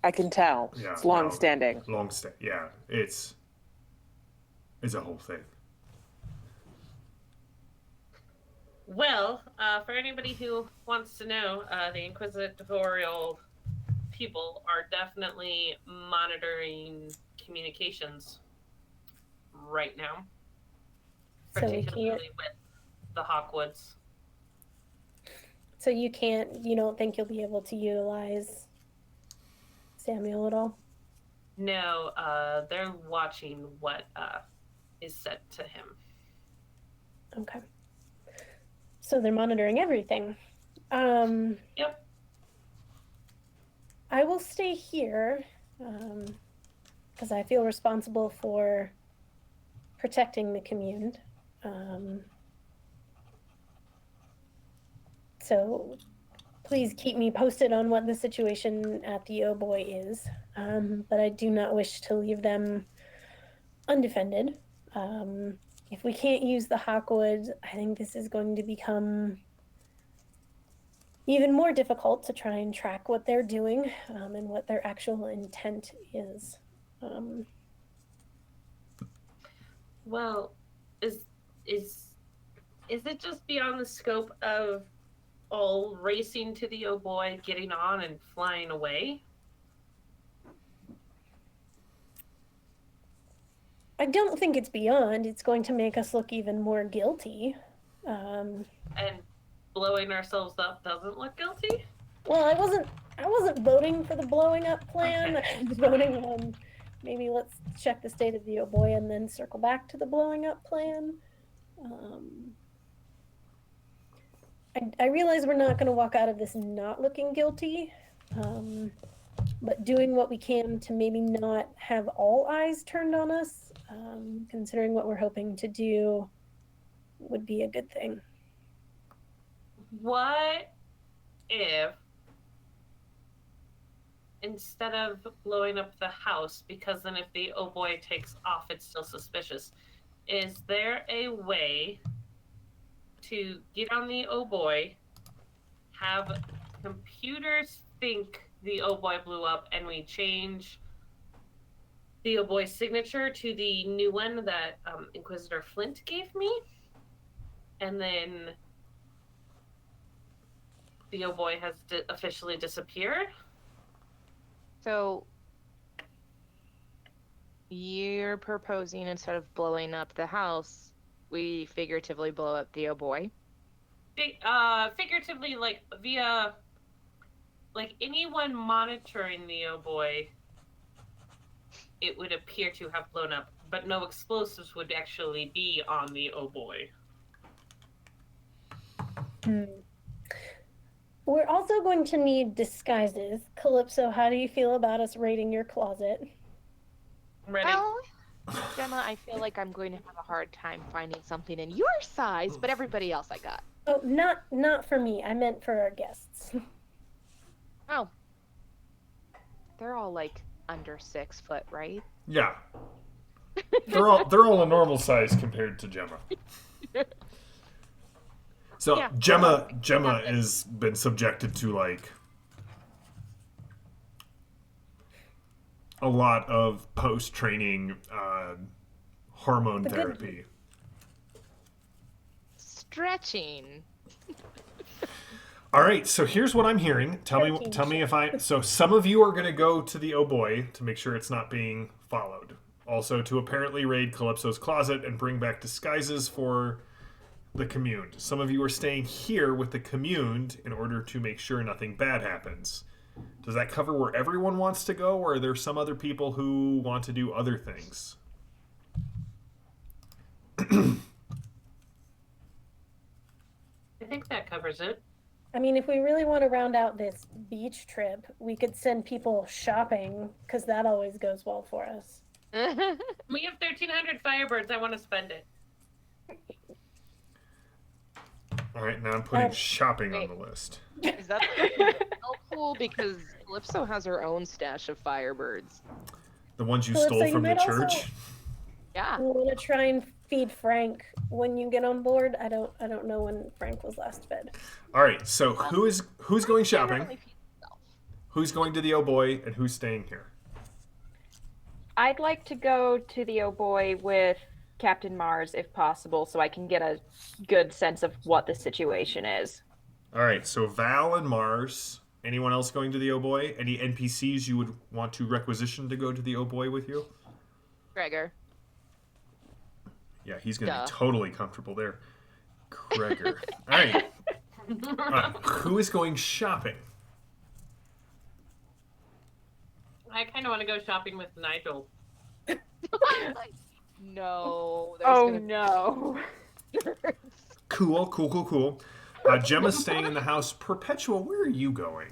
Speaker 2: I can tell.
Speaker 1: yeah,
Speaker 2: It's long standing.
Speaker 1: Long stay. Yeah, it's a whole thing.
Speaker 4: Well, for anybody who wants to know, the Inquisitorial people are definitely monitoring communications right now,
Speaker 6: So we
Speaker 4: particularly
Speaker 6: can't.
Speaker 4: with the Hawkwoods.
Speaker 6: So you don't think you'll be able to utilize Samuel at all?
Speaker 4: No, they're watching what is said to him.
Speaker 6: Okay. So they're monitoring everything.
Speaker 4: Yep.
Speaker 6: I will stay here because I feel responsible for protecting the Communed. So please keep me posted on what the situation at the Oh Boii is. But I do not wish to leave them undefended. If we can't use the Hawkwoods, I think this is going to become even more difficult to try and track what they're doing and what their actual intent is.
Speaker 4: Well, is it just beyond the scope of all racing to the Oh Boii, getting on and flying away?
Speaker 6: I don't think it's beyond. It's going to make us look even more guilty.
Speaker 4: And blowing ourselves up doesn't look guilty?
Speaker 6: Well, I wasn't voting for the blowing up plan.
Speaker 4: Okay.
Speaker 6: I was voting on maybe let's check the state of the Oh Boii and then circle back to the blowing up plan. I realize we're not going to walk out of this not looking guilty, but doing what we can to maybe not have all eyes turned on us, considering what we're hoping to do, would be a good thing.
Speaker 4: What if, instead of blowing up the house, because then if the Oh Boii takes off, it's still suspicious, is there a way to get on the Oh Boii, have computers think the Oh Boii blew up, and we change the Oh Boii signature to the new one that Inquisitor Flint gave me, and then the Oh Boii has officially disappeared?
Speaker 5: So you're proposing instead of blowing up the house, we figuratively blow up the Oh Boii?
Speaker 4: Figuratively, like via, like anyone monitoring the Oh Boii, it would appear to have blown up, but no explosives would actually be on the Oh Boii.
Speaker 6: We're also going to need disguises. Calypso, how do you feel about us raiding your closet?
Speaker 4: I'm ready.
Speaker 5: Well, Gemma, I feel like I'm going to have a hard time finding something in your size, but everybody else I got.
Speaker 6: Oh, not for me. I meant for our guests.
Speaker 5: Oh. They're all like under 6 foot, right?
Speaker 1: Yeah. They're all a normal size compared to Gemma. So
Speaker 5: Yeah.
Speaker 1: Gemma has been subjected to like a lot of post-training hormone therapy.
Speaker 5: Stretching.
Speaker 1: All right, so here's what I'm hearing. Tell me if I. So some of you are going to go to the Oh Boii to make sure it's not being followed. Also, to apparently raid Calypso's closet and bring back disguises for the Communed. Some of you are staying here with the Communed in order to make sure nothing bad happens. Does that cover where everyone wants to go, or are there some other people who want to do other things?
Speaker 4: I think that covers it.
Speaker 6: I mean, if we really want to round out this beach trip, we could send people shopping, because that always goes well for us.
Speaker 4: We have 1,300 Firebirds. I want to spend it.
Speaker 1: All right, now I'm putting
Speaker 6: Um,
Speaker 1: shopping on
Speaker 5: wait.
Speaker 1: the list.
Speaker 5: Is that helpful? Because Calypso has her own stash of Firebirds.
Speaker 1: The ones you
Speaker 6: Calypso,
Speaker 1: stole
Speaker 6: you
Speaker 1: from the
Speaker 6: might also-
Speaker 1: church.
Speaker 5: Yeah.
Speaker 6: We want to try and feed Frank when you get on board. I don't know when Frank was last fed.
Speaker 1: All right, so who's going shopping?
Speaker 5: Generally feeds himself.
Speaker 1: Who's going to the Oh Boy, and who's staying here?
Speaker 3: I'd like to go to the Oh Boy with Captain Mars if possible, so I can get a good sense of what the situation is.
Speaker 1: All right, so Val and Mars. Anyone else going to the Oh Boy? Any NPCs you would want to requisition to go to the Oh Boy with you?
Speaker 5: Gregor.
Speaker 1: Yeah, he's going to
Speaker 5: Duh.
Speaker 1: be totally comfortable there. Gregor. All right. Who is going shopping?
Speaker 4: I kind of want to go shopping with Nigel.
Speaker 5: No.
Speaker 3: Oh
Speaker 5: gonna be
Speaker 3: no.
Speaker 1: Cool. Gemma's staying in the house. Perpetua, where are you going?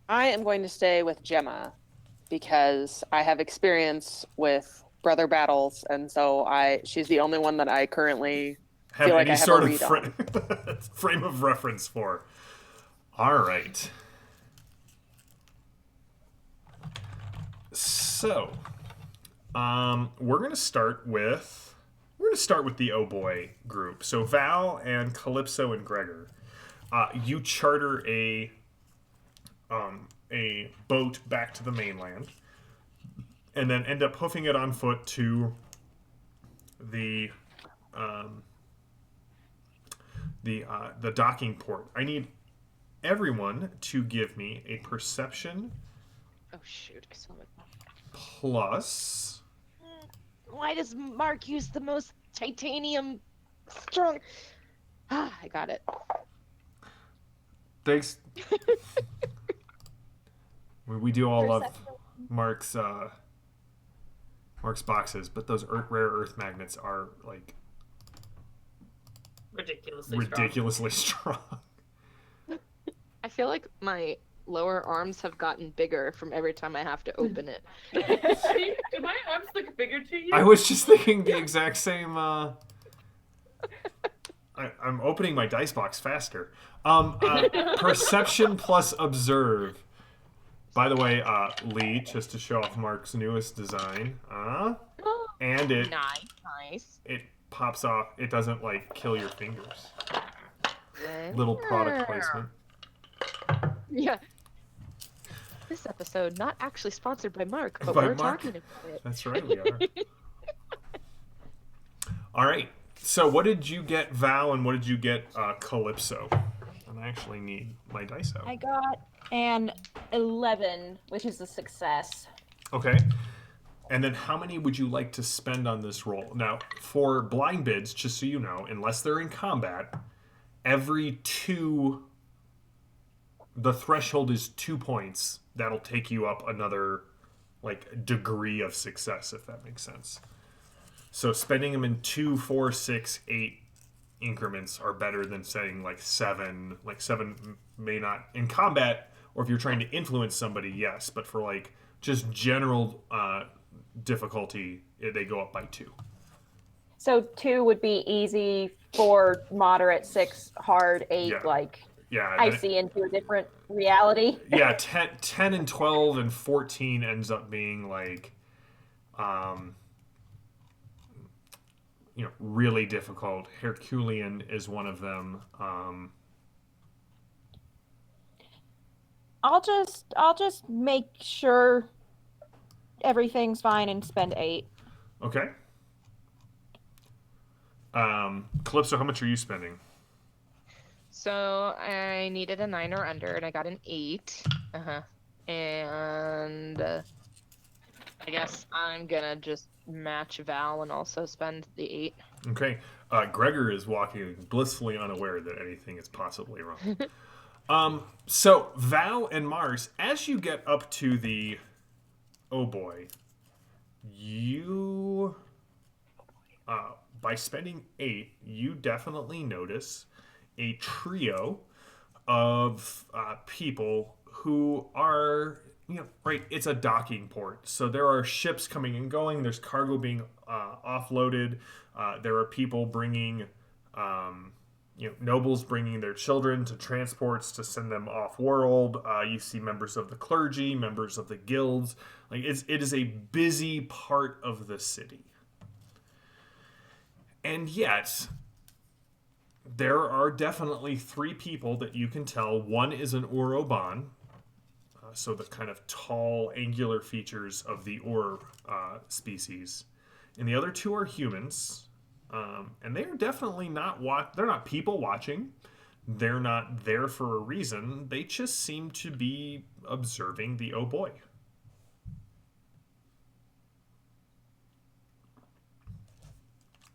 Speaker 2: I am going to stay with Gemma because I have experience with brother battles, and so she's the only one that I currently
Speaker 1: Have
Speaker 2: feel like
Speaker 1: any
Speaker 2: I have
Speaker 1: sort
Speaker 2: a
Speaker 1: of
Speaker 2: read on.
Speaker 1: frame of reference for? All right. So, we're gonna start with the Oh Boy group. So Val and Calypso and Gregor, you charter a boat back to the mainland, and then end up hoofing it on foot to the docking port. I need everyone to give me a perception
Speaker 5: Oh shoot! I saw it.
Speaker 1: plus.
Speaker 5: Why does Mark use the most titanium strong? Ah, I got it.
Speaker 1: Thanks. We do all love
Speaker 6: Perception.
Speaker 1: Mark's boxes, but those rare earth magnets are like
Speaker 4: Ridiculously
Speaker 1: strong.
Speaker 5: I feel like my lower arms have gotten bigger from every time I have to open it.
Speaker 4: strong. Do my arms look bigger to you?
Speaker 1: I was just thinking the exact same. I'm opening my dice box faster. Perception plus observe. By the way, Lee, just to show off Mark's newest design, and
Speaker 5: Nice.
Speaker 1: it pops off. It doesn't like kill your fingers. Little product placement.
Speaker 5: Yeah. This episode not actually sponsored by Mark, but
Speaker 1: By
Speaker 5: we're
Speaker 1: Mark.
Speaker 5: talking about it.
Speaker 1: That's right, we are. All right. So, what did you get, Val, and what did you get, Calypso? And I actually need my dice out.
Speaker 3: I got an 11, which is a success.
Speaker 1: Okay. And then, how many would you like to spend on this roll? Now, for blind bids, just so you know, unless they're in combat, every 2. The threshold is 2 points. That'll take you up another, like, degree of success, if that makes sense. So spending them in 2, 4, 6, 8 increments are better than saying like 7. Like 7 may not in combat, or if you're trying to influence somebody, yes. But for like just general difficulty, they go up by 2.
Speaker 3: So 2 would be easy, 4 moderate, 6 hard, 8
Speaker 1: Yeah.
Speaker 3: like
Speaker 1: Yeah.
Speaker 3: I
Speaker 1: then-
Speaker 3: see into a different reality.
Speaker 1: Yeah, 10 and 12 and 14 ends up being like, really difficult. Herculean is one of them.
Speaker 3: I'll just make sure everything's fine and spend 8.
Speaker 1: Okay. Calypso, how much are you spending?
Speaker 5: So I needed a 9 or under, and I got an 8. And I guess I'm gonna just match Val and also spend the 8.
Speaker 1: Okay. Gregor is walking blissfully unaware that anything is possibly wrong. So Val and Mars, as you get up to the Oh Boy, you by spending 8, you definitely notice a trio of people who are, right, it's a docking port. So there are ships coming and going. There's cargo being offloaded. There are people bringing, nobles bringing their children to transports to send them off-world. You see members of the clergy, members of the guilds. Like, it is a busy part of the city. And yet, there are definitely 3 people that you can tell. One is an Oroban, so the kind of tall, angular features of the Or species. And the other 2 are humans, and they are definitely not they're not people watching. They're not there for a reason. They just seem to be observing the Oh Boii.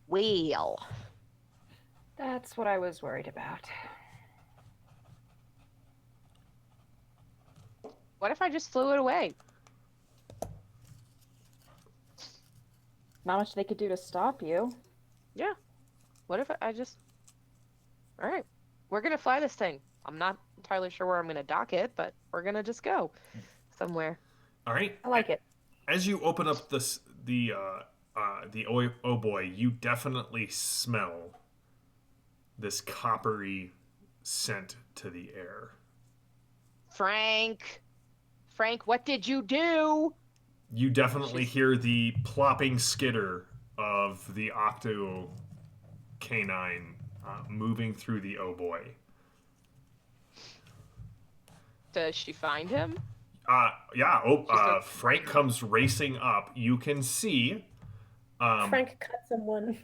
Speaker 5: Well,
Speaker 3: That's what I was worried about.
Speaker 5: what if I just flew it away?
Speaker 3: Not much they could do to stop you.
Speaker 5: Yeah. What if I just... All right. We're going to fly this thing. I'm not entirely sure where I'm going to dock it, but we're going to just go somewhere.
Speaker 1: All right.
Speaker 3: I like it.
Speaker 1: As you open up the Oh Boii, you definitely smell this coppery scent to the air.
Speaker 5: Frank, what did you do?
Speaker 1: You definitely hear the plopping skitter of the octo canine moving through the Oh Boii.
Speaker 5: Does she find him?
Speaker 1: Yeah. Frank comes racing up. You can see.
Speaker 6: Frank cut someone.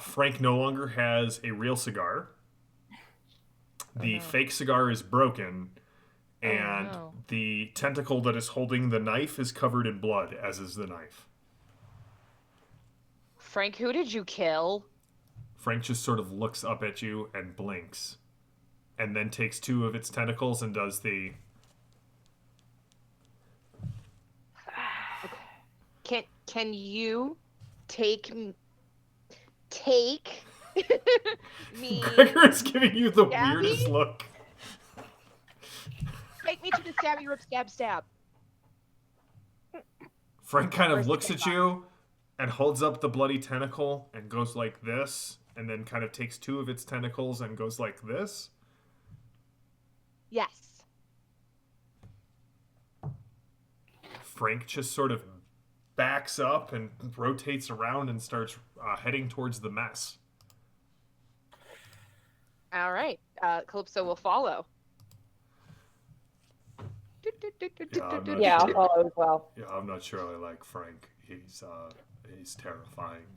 Speaker 1: Frank no longer has a real cigar. The fake cigar is broken, and the tentacle that is holding the knife is covered in blood, as is the knife.
Speaker 5: Frank, who did you kill?
Speaker 1: Frank just sort of looks up at you and blinks, and then takes 2 of its tentacles and does the...
Speaker 5: Can you take me?
Speaker 1: Gregor is giving you the
Speaker 5: Stabby?
Speaker 1: weirdest look.
Speaker 5: Take me to the stabby rip stab.
Speaker 1: Frank kind of
Speaker 5: Where's
Speaker 1: looks
Speaker 5: the
Speaker 1: at you and holds up the bloody tentacle and goes like this, and then kind of takes 2 of its tentacles and goes like this.
Speaker 5: Yes.
Speaker 1: Frank just sort of backs up and rotates around and starts heading towards the mess.
Speaker 5: All right. Calypso will follow.
Speaker 3: Yeah, I'll follow as well.
Speaker 1: Yeah, I'm not sure I like Frank. He's terrifying.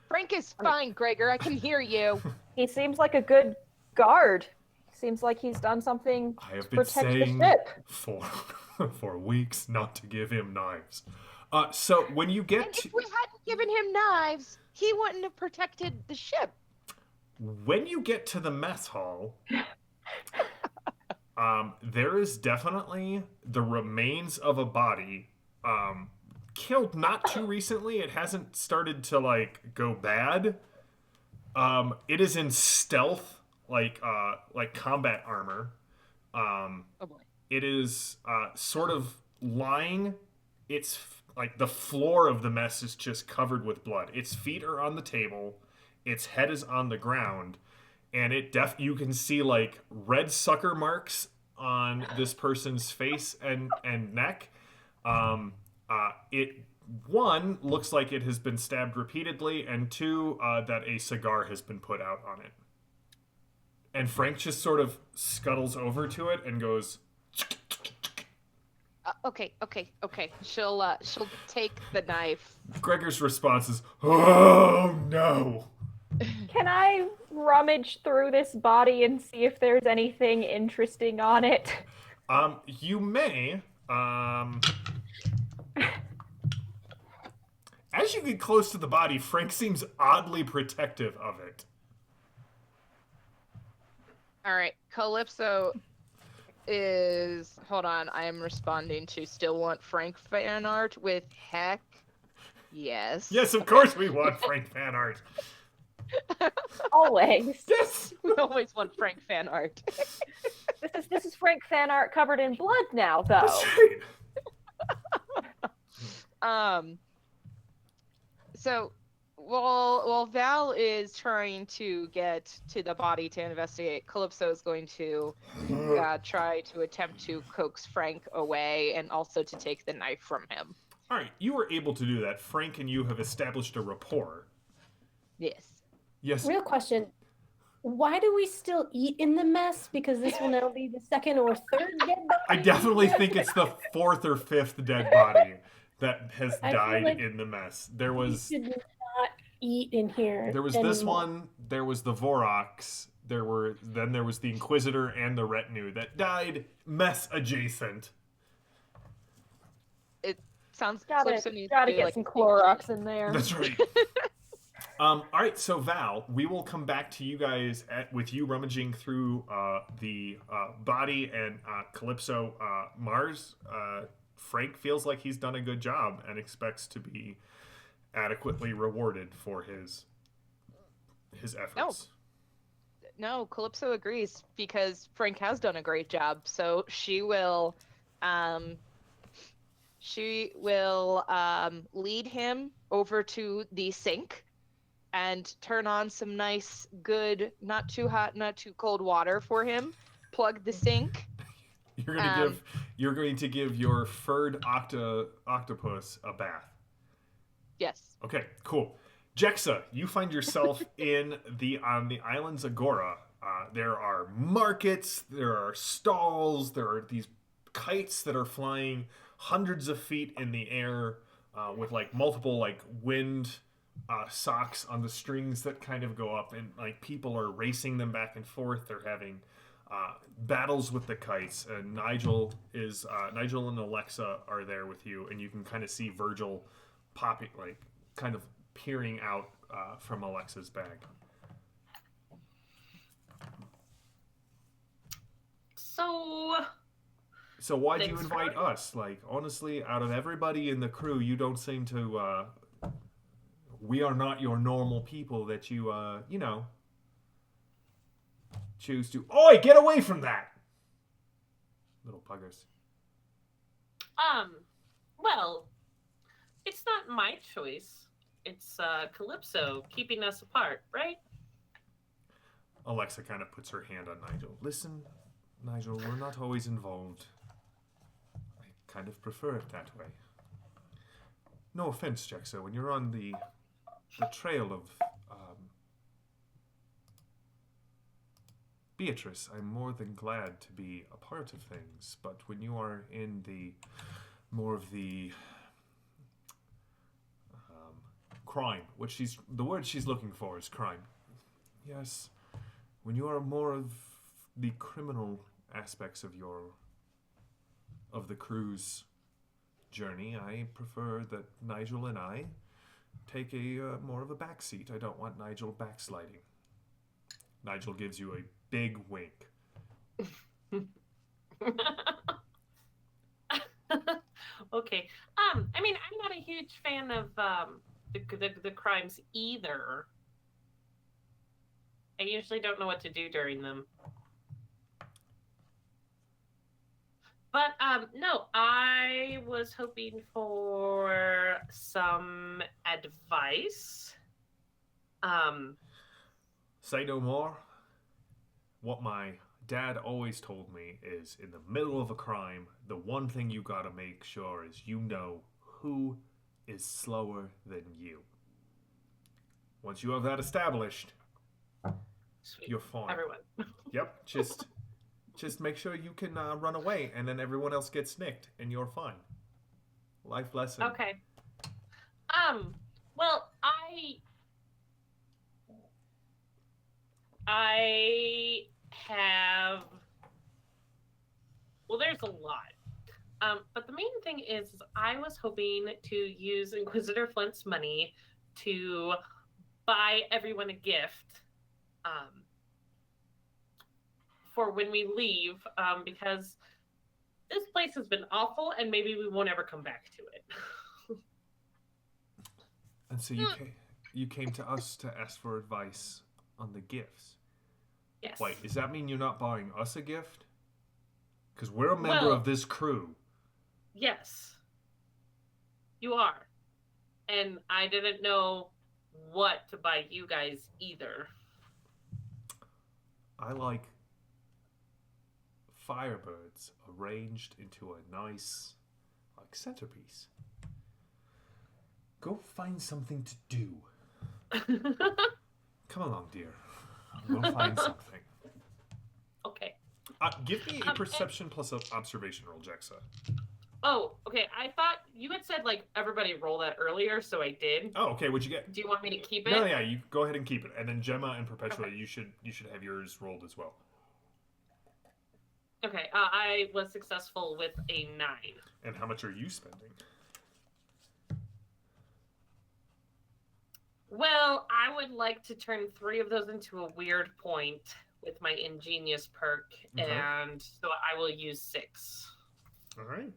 Speaker 5: Frank is fine, Gregor. I can hear you.
Speaker 3: He seems like a good guard. Seems like he's done something
Speaker 1: I have
Speaker 3: to
Speaker 1: been
Speaker 3: protect
Speaker 1: saying
Speaker 3: the ship.
Speaker 1: for weeks not to give him knives. So when you get
Speaker 5: And if we hadn't given him knives, he wouldn't have protected the ship.
Speaker 1: when you get to the mess hall, there is definitely the remains of a body killed not too recently. It hasn't started to go bad. It is in stealth, like combat armor.
Speaker 5: Oh boy.
Speaker 1: It is sort of lying. It's like the floor of the mess is just covered with blood. Its feet are on the table. Its head is on the ground. And you can see red sucker marks on this person's face and neck. It, 1, looks like it has been stabbed repeatedly, and 2, that a cigar has been put out on it. And Frank just sort of scuttles over to it and goes...
Speaker 5: Okay. She'll take the knife.
Speaker 1: Gregor's response is, "Oh no!"
Speaker 3: Can I rummage through this body and see if there's anything interesting on it?
Speaker 1: You may. As you get close to the body, Frank seems oddly protective of it.
Speaker 5: All right. Calypso is... Hold on. I am responding to still want Frank fan art with heck yes.
Speaker 1: Yes, of course we want Frank fan art.
Speaker 3: Always.
Speaker 1: Yes.
Speaker 5: We always want Frank fan art.
Speaker 3: This is Frank fan art covered in blood now, though.
Speaker 1: That's right.
Speaker 5: So while Val is trying to get to the body to investigate, Calypso is going to try to attempt to coax Frank away and also to take the knife from him.
Speaker 1: All right, you were able to do that. Frank and you have established a rapport.
Speaker 5: Yes.
Speaker 1: Yes.
Speaker 6: Real question. Why do we still eat in the mess? Because this will now be the second or third dead body.
Speaker 1: I definitely think it's the fourth or fifth dead body that has
Speaker 6: I feel
Speaker 1: died
Speaker 6: like
Speaker 1: in the mess. There
Speaker 6: We
Speaker 1: was
Speaker 6: should not eat in here.
Speaker 1: this
Speaker 6: anymore.
Speaker 1: one, there was the Vorox, there was the Inquisitor and the retinue that died mess adjacent.
Speaker 5: It sounds
Speaker 3: Gotta
Speaker 5: Calypso needs
Speaker 3: get
Speaker 5: to do, like,
Speaker 3: some Clorox in there.
Speaker 1: That's right. All right, so Val, we will come back to you guys with you rummaging through the body and Calypso. Mars, Frank feels like he's done a good job and expects to be adequately rewarded for his efforts.
Speaker 5: No, Calypso agrees because Frank has done a great job. So she will lead him over to the sink and turn on some nice, good, not too hot, not too cold water for him. Plug the sink.
Speaker 1: You're going to give your furred octopus a bath.
Speaker 5: Yes.
Speaker 1: Okay, cool. Jexa, you find yourself on the island's agora. There are markets, there are stalls, there are these kites that are flying hundreds of feet in the air with like multiple like wind socks on the strings that kind of go up, and like people are racing them back and forth. They're having battles with the kites. Nigel and Alexa are there with you, and you can kind of see Virgil popping, like kind of peering out from Alexa's bag. So why'd you invite us? Like, honestly, out of everybody in the crew, you don't seem to. We are not your normal people that you, choose to. Oi, get away from that! Little puggers.
Speaker 4: Well, it's not my choice. It's Calypso keeping us apart, right?
Speaker 1: Alexa kind of puts her hand on Nigel. Listen, Nigel, we're not always involved. I kind of prefer it that way. No offense, Jexa, when you're on the trail of Beatrice, I'm more than glad to be a part of things, but when you are in the more of the crime, the word she's looking for is crime. Yes, when you are more of the criminal aspects of the crew's journey, I prefer that Nigel and I take a more of a backseat. I don't want Nigel backsliding. Nigel gives you a big wink.
Speaker 4: Okay. I mean, I'm not a huge fan of the crimes either. I usually don't know what to do during them. But no, I was hoping for some advice.
Speaker 1: Say no more. What my dad always told me is, in the middle of a crime, the one thing you gotta make sure is you know who is slower than you. Once you have that established,
Speaker 4: Sweet.
Speaker 1: you're fine.
Speaker 4: Everyone.
Speaker 1: Yep, just make sure you can run away, and then everyone else gets nicked, and you're fine. Life lesson.
Speaker 4: Okay. Well, I have. Well, there's a lot. But the main thing is I was hoping to use Inquisitor Flint's money to buy everyone a gift for when we leave, because this place has been awful and maybe we won't ever come back to it.
Speaker 1: And so you came to us to ask for advice on the gifts.
Speaker 4: Yes.
Speaker 1: Wait, does that mean you're not buying us a gift? Because we're a member
Speaker 4: Well-
Speaker 1: of this crew.
Speaker 4: Yes. You are. And I didn't know what to buy you guys either.
Speaker 1: I like firebirds arranged into a nice, like, centerpiece. Go find something to do. Come along, dear. We'll find something.
Speaker 4: Okay.
Speaker 1: Give me a perception plus an observation roll, Jexa.
Speaker 4: Oh, okay. I thought you had said like everybody roll that earlier, so I did.
Speaker 1: Oh, okay. What'd you get?
Speaker 4: Do you want me to keep it?
Speaker 1: No, yeah. You go ahead and keep it, and then Gemma and Perpetua, you should have yours rolled as well.
Speaker 4: Okay. I was successful with a 9.
Speaker 1: And how much are you spending?
Speaker 4: Well, I would like to turn 3 of those into a weird point with my ingenious perk,
Speaker 1: Okay.
Speaker 4: and so I will use 6.
Speaker 1: All right.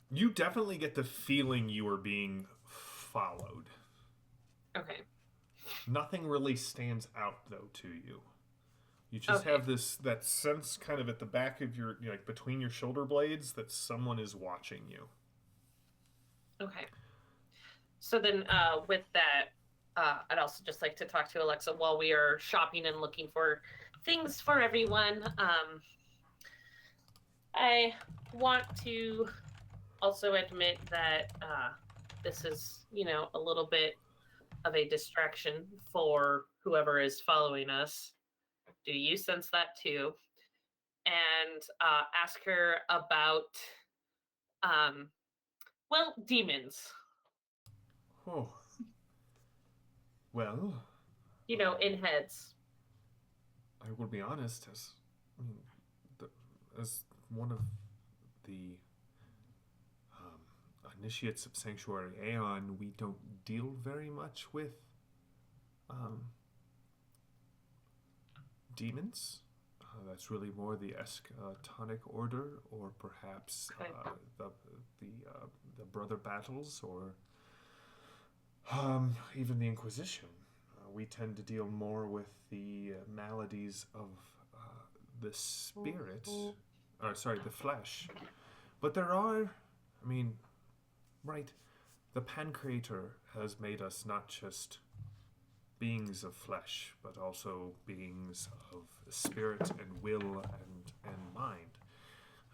Speaker 1: You definitely get the feeling you are being followed.
Speaker 4: Okay.
Speaker 1: Nothing really stands out though to you. You just
Speaker 4: Okay.
Speaker 1: have that sense kind of at the back of your, like, between your shoulder blades that someone is watching you.
Speaker 4: Okay. So then, with that, I'd also just like to talk to Alexa while we are shopping and looking for things for everyone. I want to also admit that this is, a little bit of a distraction for whoever is following us. Do you sense that too? And ask her about, demons.
Speaker 1: Oh. Well,
Speaker 4: In heads.
Speaker 1: I will be honest, as one of the initiates of Sanctuary Aeon, we don't deal very much with demons. That's really more the Eschatonic Order, or perhaps
Speaker 4: Okay.
Speaker 1: the Brother Battles, or even the Inquisition. We tend to deal more with the maladies of the spirit, the flesh. But there are, right, the Pancreator has made us not just beings of flesh, but also beings of spirit and will and mind.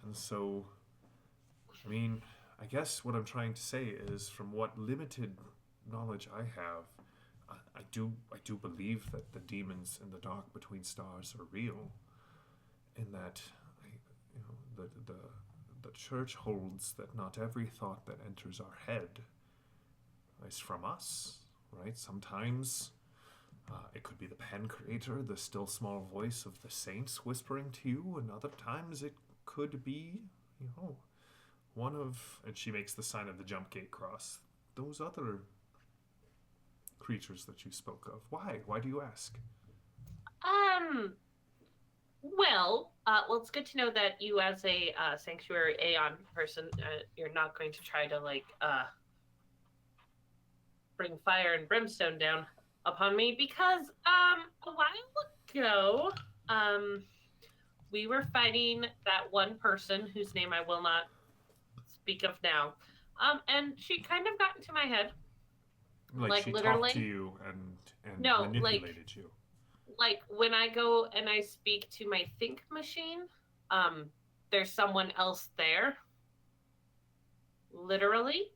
Speaker 1: And so, I guess what I'm trying to say is, from what limited knowledge I have, I do believe that the demons in the dark between stars are real, in that the church holds that not every thought that enters our head is from us, right? Sometimes it could be the Pancreator, the still small voice of the saints whispering to you, and other times it could be, one of, and she makes the sign of the jump gate cross, those other creatures that you spoke of. Why? Why do you ask?
Speaker 4: Well, it's good to know that you, as a Sanctuary Aeon person, you're not going to try to, bring fire and brimstone down upon me, because, a while ago, we were fighting that one person whose name I will not speak of now, and she kind of got into my head.
Speaker 1: Like she
Speaker 4: literally
Speaker 1: talked to you and
Speaker 4: No,
Speaker 1: manipulated you.
Speaker 4: When I go and I speak to my think machine, there's someone else there. Literally.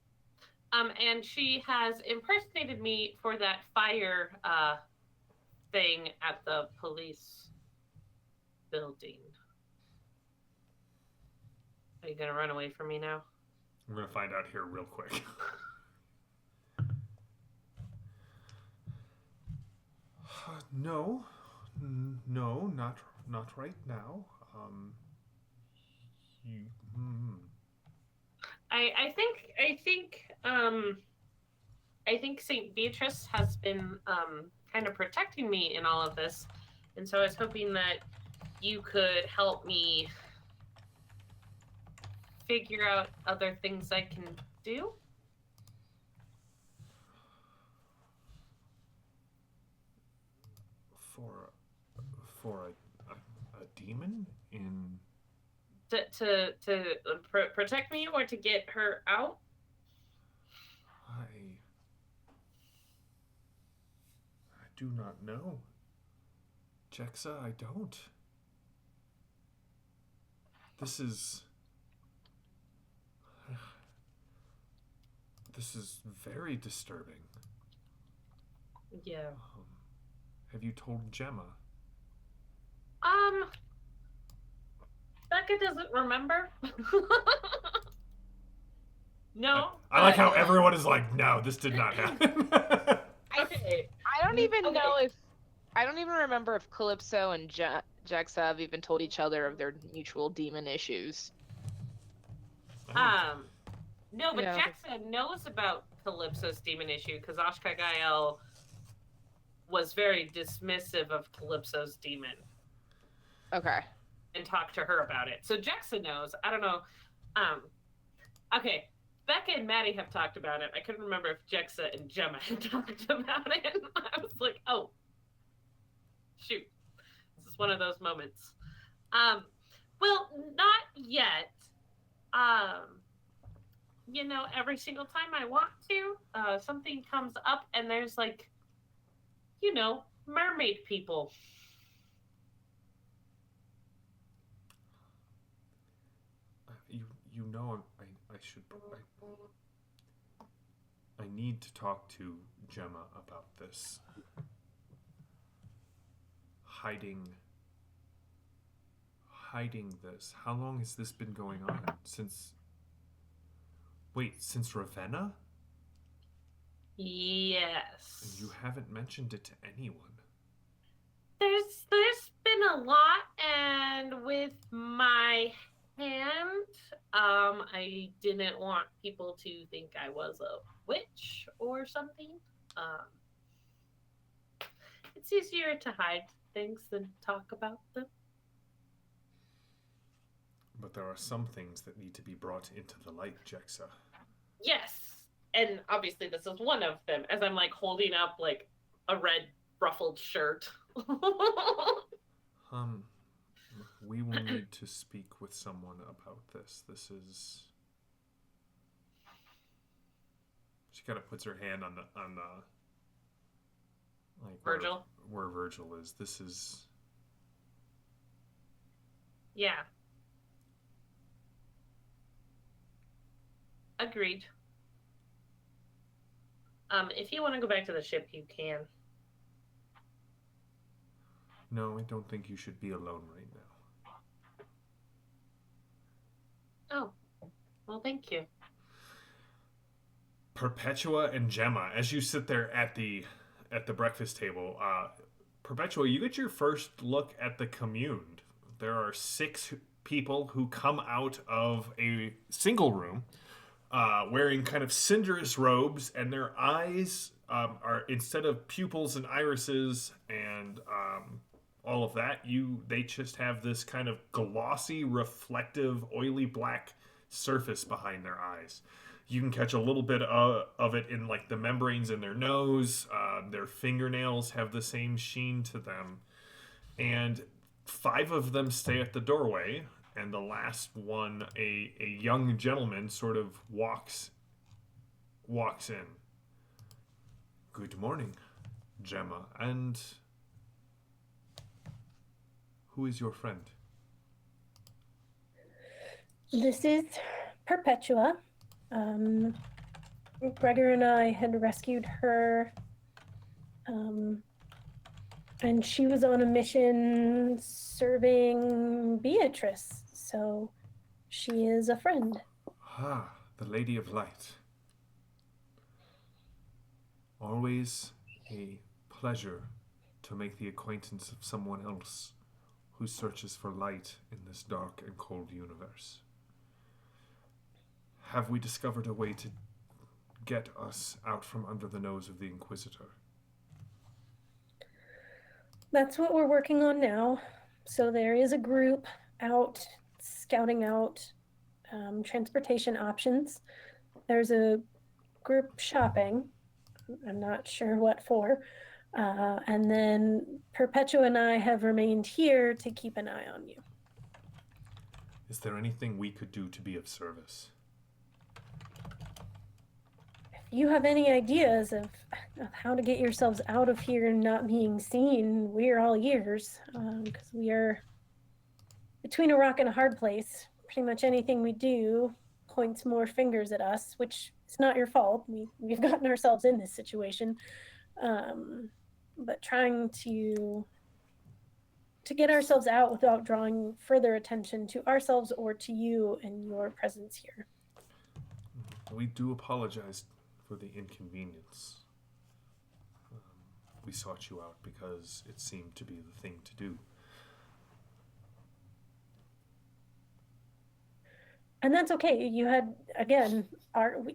Speaker 4: And she has impersonated me for that fire thing at the police building. Are you gonna run away from me now?
Speaker 1: I'm gonna find out here real quick. No, not right now.
Speaker 4: I think Saint Beatrice has been kind of protecting me in all of this, and so I was hoping that you could help me figure out other things I can do.
Speaker 1: For a demon in...
Speaker 4: To protect me or to get her out?
Speaker 1: I do not know. Jexa, I don't. This is very disturbing.
Speaker 4: Yeah.
Speaker 1: Have you told Gemma?
Speaker 4: Becca doesn't remember. No.
Speaker 1: I like how everyone is like, no, this did not happen.
Speaker 4: Okay.
Speaker 5: I don't even
Speaker 4: Okay.
Speaker 5: know if I don't even remember if Calypso and Jexa have even told each other of their mutual demon issues.
Speaker 4: No, but
Speaker 5: Yeah.
Speaker 4: Jexa knows about Calypso's demon issue because Ashka Gael was very dismissive of Calypso's demon
Speaker 5: Okay.
Speaker 4: and talked to her about it. So Jexa knows. I don't know. Okay. Becca and Maddie have talked about it. I couldn't remember if Jexa and Gemma had talked about it. I was like, oh, shoot. This is one of those moments. Well, not yet. You know, every single time I want to, something comes up and there's like, you know, mermaid people.
Speaker 1: You know, I need to talk to Gemma about this. Hiding this. How long has this been going on? Since Ravenna?
Speaker 4: Yes.
Speaker 1: And you haven't mentioned it to anyone.
Speaker 4: There's been a lot, and with my hand, I didn't want people to think I was a witch or something. It's easier to hide things than talk about them.
Speaker 1: But there are some things that need to be brought into the light, Jexa.
Speaker 4: Yes, and obviously this is one of them. As I'm like holding up like a red ruffled shirt.
Speaker 1: We will need to speak with someone about this. This is... She kind of puts her hand on the like
Speaker 4: Virgil?
Speaker 1: Where Virgil is. This is...
Speaker 4: Yeah. Agreed. If you want to go back to the ship, you can.
Speaker 1: No, I don't think you should be alone right now.
Speaker 4: Oh, well, thank you.
Speaker 1: Perpetua and Gemma, as you sit there at the breakfast table, Perpetua, you get your first look at the Communed. There are 6 people who come out of a single room, wearing kind of cinderous robes, and their eyes are, instead of pupils and irises and all of that, they just have this kind of glossy, reflective, oily black surface behind their eyes. You can catch a little bit of it in like the membranes in their nose. Their fingernails have the same sheen to them. And 5 of them stay at the doorway, and the last one, a young gentleman, sort of walks in. Good morning, Gemma. And who is your friend?
Speaker 6: This is Perpetua. Gregor and I had rescued her, and she was on a mission serving Beatrice, so she is a friend.
Speaker 1: Ah, the Lady of Light. Always a pleasure to make the acquaintance of someone else who searches for light in this dark and cold universe. Have we discovered a way to get us out from under the nose of the Inquisitor?
Speaker 6: That's what we're working on now. So there is a group out scouting out transportation options. There's a group shopping. I'm not sure what for. And then Perpetua and I have remained here to keep an eye on you.
Speaker 1: Is there anything we could do to be of service?
Speaker 6: If you have any ideas of how to get yourselves out of here and not being seen, we're all ears. Because we are between a rock and a hard place. Pretty much anything we do points more fingers at us, which is not your fault. We've gotten ourselves in this situation. But trying to get ourselves out without drawing further attention to ourselves or to you and your presence here.
Speaker 1: We do apologize for the inconvenience. We sought you out because it seemed to be the thing to do.
Speaker 6: And that's okay. You had, again,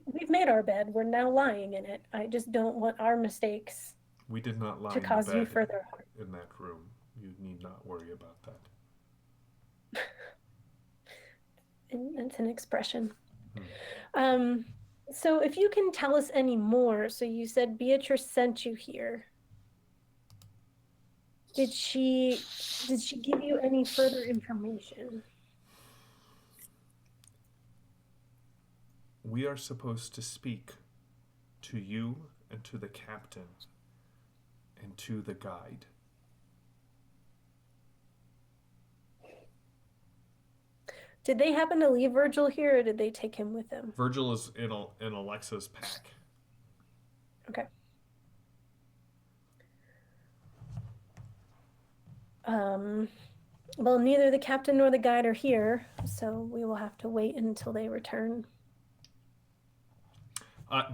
Speaker 6: we've made our bed. We're now lying in it. I just don't want our mistakes
Speaker 1: We did not lie
Speaker 6: to
Speaker 1: in
Speaker 6: cause
Speaker 1: the bed
Speaker 6: you further harm.
Speaker 1: in that room. You need not worry about that.
Speaker 6: It's an expression. So if you can tell us any more, so you said Beatrice sent you here. Did she give you any further information?
Speaker 1: We are supposed to speak to you and to the captain and to the guide.
Speaker 6: Did they happen to leave Virgil here, or did they take him with them?
Speaker 1: Virgil is in Alexa's pack.
Speaker 6: Okay. Well, neither the captain nor the guide are here, so we will have to wait until they return.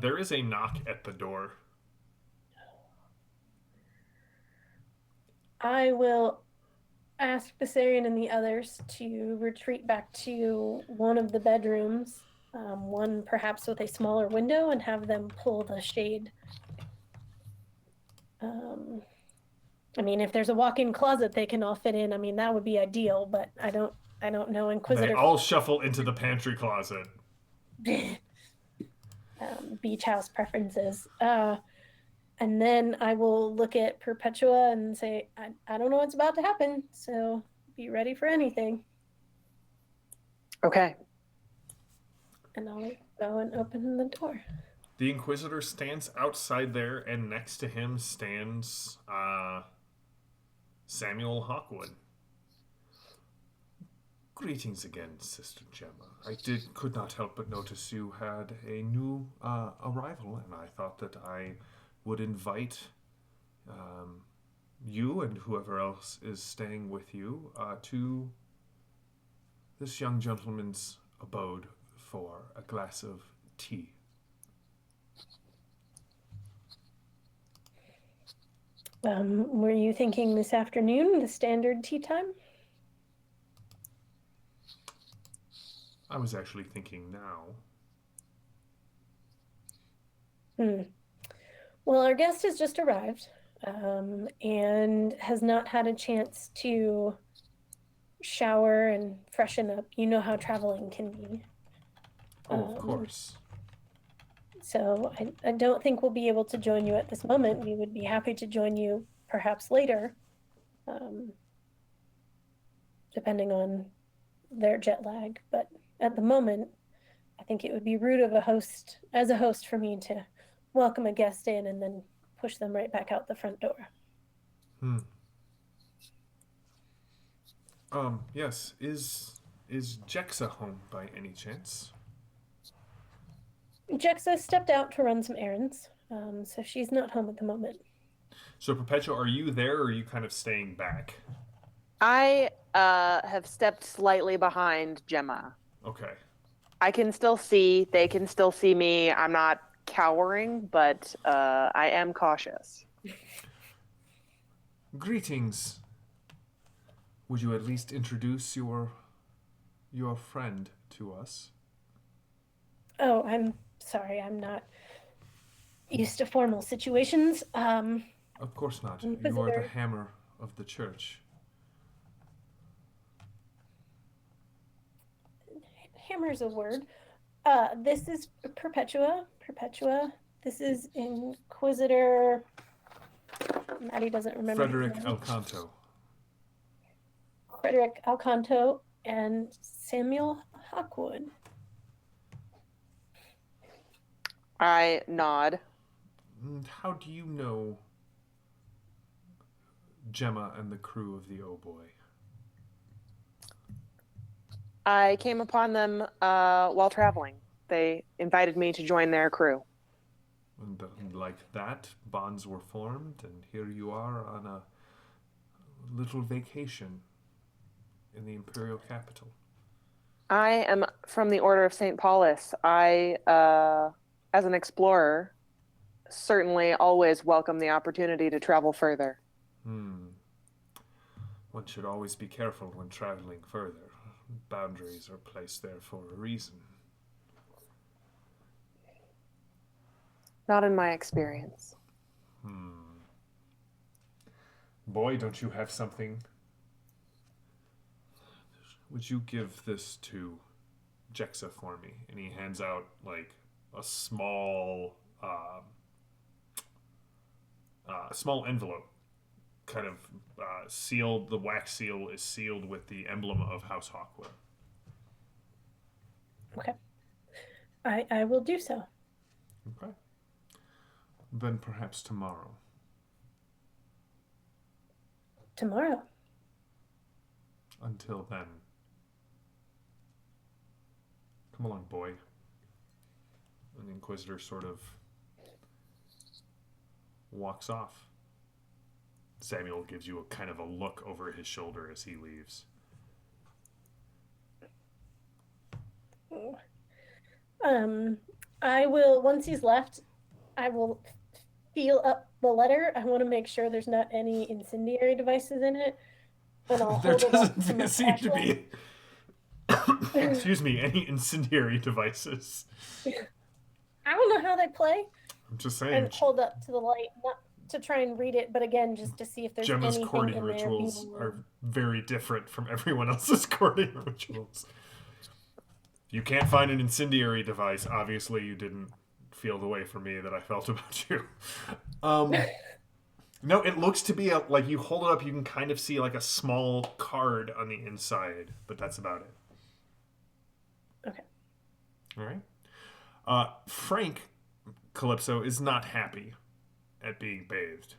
Speaker 1: There is a knock at the door.
Speaker 6: I will ask Viserion and the others to retreat back to one of the bedrooms, one perhaps with a smaller window, and have them pull the shade. I mean, if there's a walk-in closet they can all fit in, I mean, that would be ideal, but I don't know Inquisitor.
Speaker 1: They all shuffle into the pantry closet.
Speaker 6: Beach house preferences. And then I will look at Perpetua and say, I don't know what's about to happen, so be ready for anything.
Speaker 2: Okay.
Speaker 6: And I'll go and open the door.
Speaker 1: The Inquisitor stands outside there, and next to him stands Samuel Hawkwood. Greetings again, Sister Gemma. I could not help but notice you had a new arrival, and I thought that I would invite you and whoever else is staying with you to this young gentleman's abode for a glass of tea.
Speaker 6: Were you thinking this afternoon, the standard tea time?
Speaker 1: I was actually thinking now.
Speaker 6: Well, our guest has just arrived and has not had a chance to shower and freshen up. You know how traveling can be.
Speaker 1: Oh, of course.
Speaker 6: So I don't think we'll be able to join you at this moment. We would be happy to join you perhaps later, depending on their jet lag. But at the moment, I think it would be rude of a host for me to welcome a guest in and then push them right back out the front door.
Speaker 1: Yes. Is Jexa home by any chance?
Speaker 6: Jexa stepped out to run some errands, so she's not home at the moment.
Speaker 1: So, Perpetua, are you there, or are you kind of staying back?
Speaker 2: I have stepped slightly behind Gemma.
Speaker 1: Okay.
Speaker 2: I can still see. They can still see me. I'm not cowering, but I am cautious.
Speaker 1: Greetings. Would you at least introduce your friend to us?
Speaker 6: Oh, I'm sorry. I'm not used to formal situations.
Speaker 1: Of course not.
Speaker 6: Inquisitor.
Speaker 1: You are the hammer of the church.
Speaker 6: Hammer's a word. This is Perpetua. This is Inquisitor. Maddie doesn't remember.
Speaker 1: Frederick Alcanto.
Speaker 6: Frederick Alcanto and Samuel Hawkwood.
Speaker 2: I nod.
Speaker 1: And how do you know Gemma and the crew of the Oh Boii?
Speaker 2: I came upon them while traveling. They invited me to join their crew.
Speaker 1: And like that, bonds were formed, and here you are on a little vacation in the Imperial capital.
Speaker 2: I am from the Order of St. Paulus. I, as an explorer, certainly always welcome the opportunity to travel further.
Speaker 1: One should always be careful when traveling further. Boundaries are placed there for a reason.
Speaker 2: Not in my experience.
Speaker 1: Boy, don't you have something? Would you give this to Jexa for me? And he hands out like a small envelope, kind of sealed. The wax seal is sealed with the emblem of House Hawkwood.
Speaker 6: Okay. I will do so.
Speaker 1: Okay. Then perhaps tomorrow.
Speaker 6: Tomorrow.
Speaker 1: Until then. Come along, boy. And the Inquisitor sort of walks off. Samuel gives you a kind of a look over his shoulder as he leaves.
Speaker 6: I will, once he's left, I will feel up the letter. I want to make sure there's not any incendiary devices in it. And I'll
Speaker 1: There
Speaker 6: hold it up to
Speaker 1: doesn't
Speaker 6: my
Speaker 1: seem to
Speaker 6: flashlight.
Speaker 1: be, excuse me, any incendiary devices.
Speaker 6: I don't know how they play.
Speaker 1: I'm just saying.
Speaker 6: And hold up to the light, not to try and read it, but again, just to see if there's
Speaker 1: Gemma's
Speaker 6: anything
Speaker 1: courting
Speaker 6: in
Speaker 1: rituals
Speaker 6: there.
Speaker 1: are very different from everyone else's courting rituals. You can't find an incendiary device. Obviously, you didn't feel the way for me that I felt about you. No, it looks to be like you hold it up, you can kind of see like a small card on the inside, but that's about it.
Speaker 6: Okay.
Speaker 1: All right. Frank Calypso is not happy at being bathed.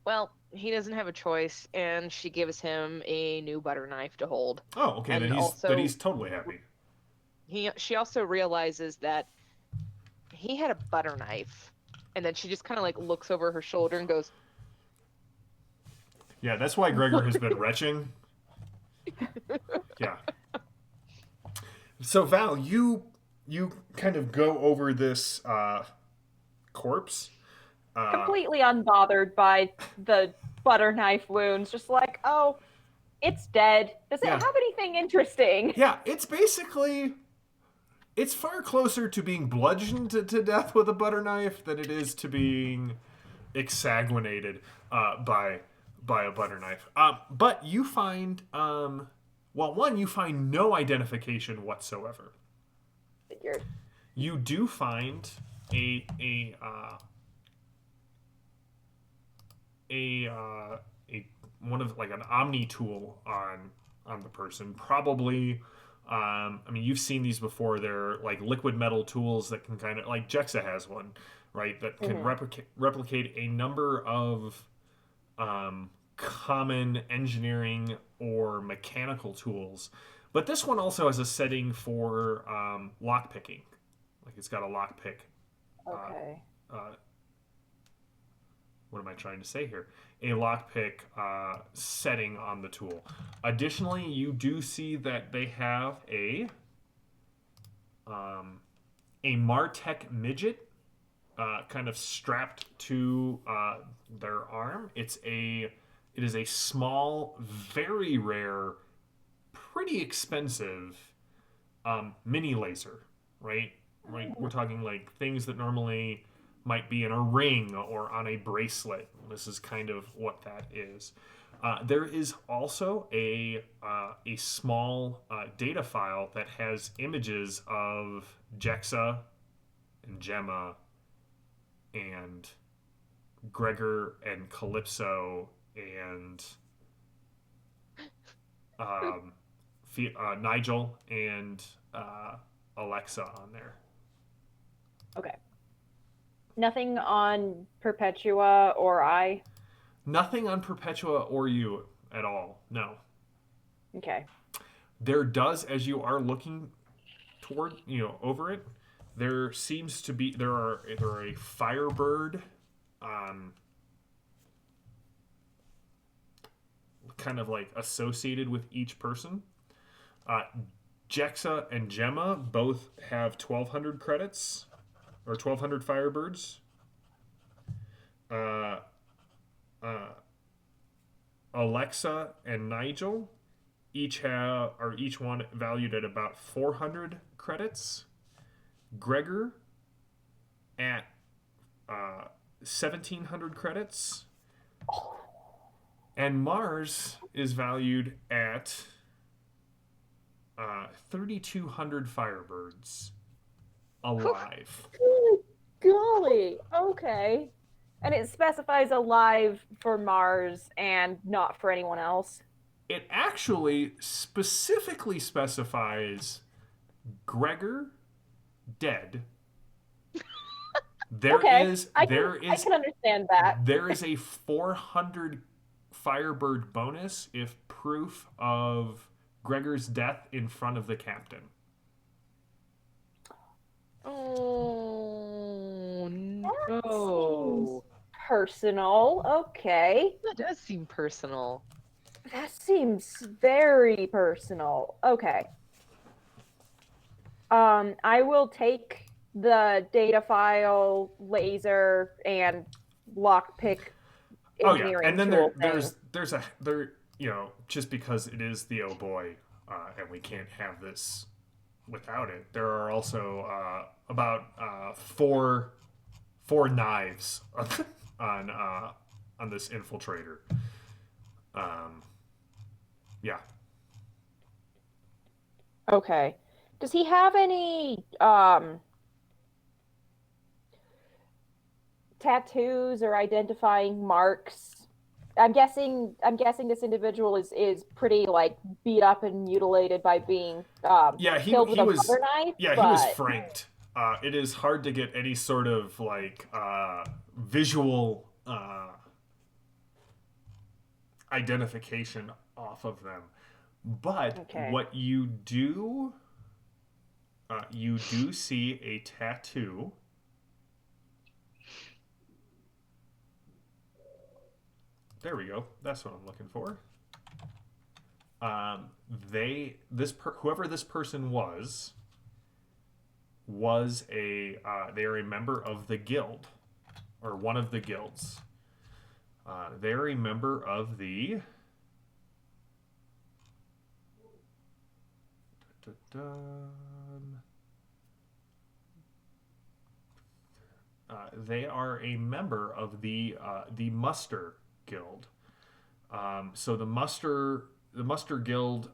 Speaker 5: Well, he doesn't have a choice, and she gives him a new butter knife to hold.
Speaker 1: Oh, okay.
Speaker 5: And
Speaker 1: Then he's totally happy.
Speaker 5: She also realizes that he had a butter knife, and then she just kind of like looks over her shoulder and goes,
Speaker 1: Yeah, that's why Gregor has been retching. Yeah. So Val, you kind of go over this corpse.
Speaker 3: Completely unbothered by the butter knife wounds. Just like, oh, it's dead. Does it
Speaker 1: Yeah.
Speaker 3: have anything interesting?
Speaker 1: Yeah, it's basically... It's far closer to being bludgeoned to death with a butter knife than it is to being exsanguinated by a butter knife. But you find... you find no identification whatsoever.
Speaker 3: Figured.
Speaker 1: You do find a one of like an omni tool on the person. Probably, you've seen these before. They're like liquid metal tools that can kind of like Jexa has one, right? That can replicate a number of common engineering or mechanical tools. But this one also has a setting for lock picking. Like it's got a lock pick.
Speaker 3: Okay.
Speaker 1: What am I trying to say here? A lockpick setting on the tool. Additionally, you do see that they have a Martech midget kind of strapped to their arm. It is a small, very rare, pretty expensive mini laser, right? Right. We're talking like things that normally might be in a ring or on a bracelet. This is kind of what that is. There is also a small data file that has images of Jexa and Gemma and Gregor and Calypso and um, Nigel and Alexa on there.
Speaker 3: Okay. Nothing on Perpetua or I?
Speaker 1: Nothing on Perpetua or you at all. No.
Speaker 3: Okay.
Speaker 1: There does, as you are looking toward, over it, there seems to be there are a Firebird, kind of like associated with each person. Uh, Jexa and Gemma both have 1,200 credits or 1,200 Firebirds. Uh, uh, Alexa and Nigel are each one valued at about 400 credits. Gregor at 1,700 credits, and Mars is valued at 3,200 Firebirds alive.
Speaker 3: Golly. Okay. And it specifies alive for Mars and not for anyone else.
Speaker 1: It actually specifically specifies Gregor dead. There
Speaker 3: Okay,
Speaker 1: is
Speaker 3: I
Speaker 1: there
Speaker 3: can, I
Speaker 1: is
Speaker 3: can understand that.
Speaker 1: there is a 400 Firebird bonus if proof of Gregor's death in front of the captain.
Speaker 5: Oh
Speaker 3: That
Speaker 5: no.
Speaker 3: seems personal. Okay.
Speaker 5: That does seem personal.
Speaker 3: That seems very personal. Okay. I will take the data file, laser, and lockpick
Speaker 1: Oh yeah,
Speaker 3: engineering
Speaker 1: and then
Speaker 3: tool
Speaker 1: there just because it is the Oh Boy, and we can't have this without it. There are also about four knives on this infiltrator. Yeah.
Speaker 3: Okay. Does he have any tattoos or identifying marks? I'm guessing this individual is pretty like beat up and mutilated by being
Speaker 1: Yeah,
Speaker 3: killed with a butter knife.
Speaker 1: yeah, he was franked. It is hard to get any sort of like visual identification off of them. But
Speaker 3: Okay.
Speaker 1: what you do see a tattoo. There we go. That's what I'm looking for. Whoever this person was they are a member of the guild, or one of the guilds. They're a member of the they are a member of the Muster Guild. So the Muster Guild,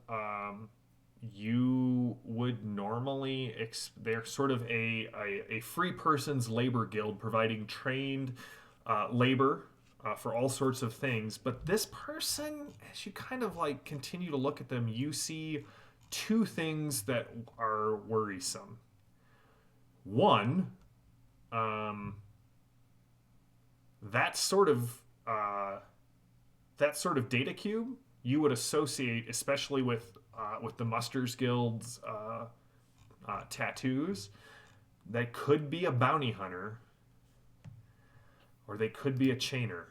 Speaker 1: you would normally they're sort of a free person's labor guild, providing trained labor for all sorts of things. But this person, as you kind of like continue to look at them, you see two things that are worrisome. One, that sort of data cube you would associate, especially with the Musters Guild's tattoos. They could be a bounty hunter, or they could be a chainer.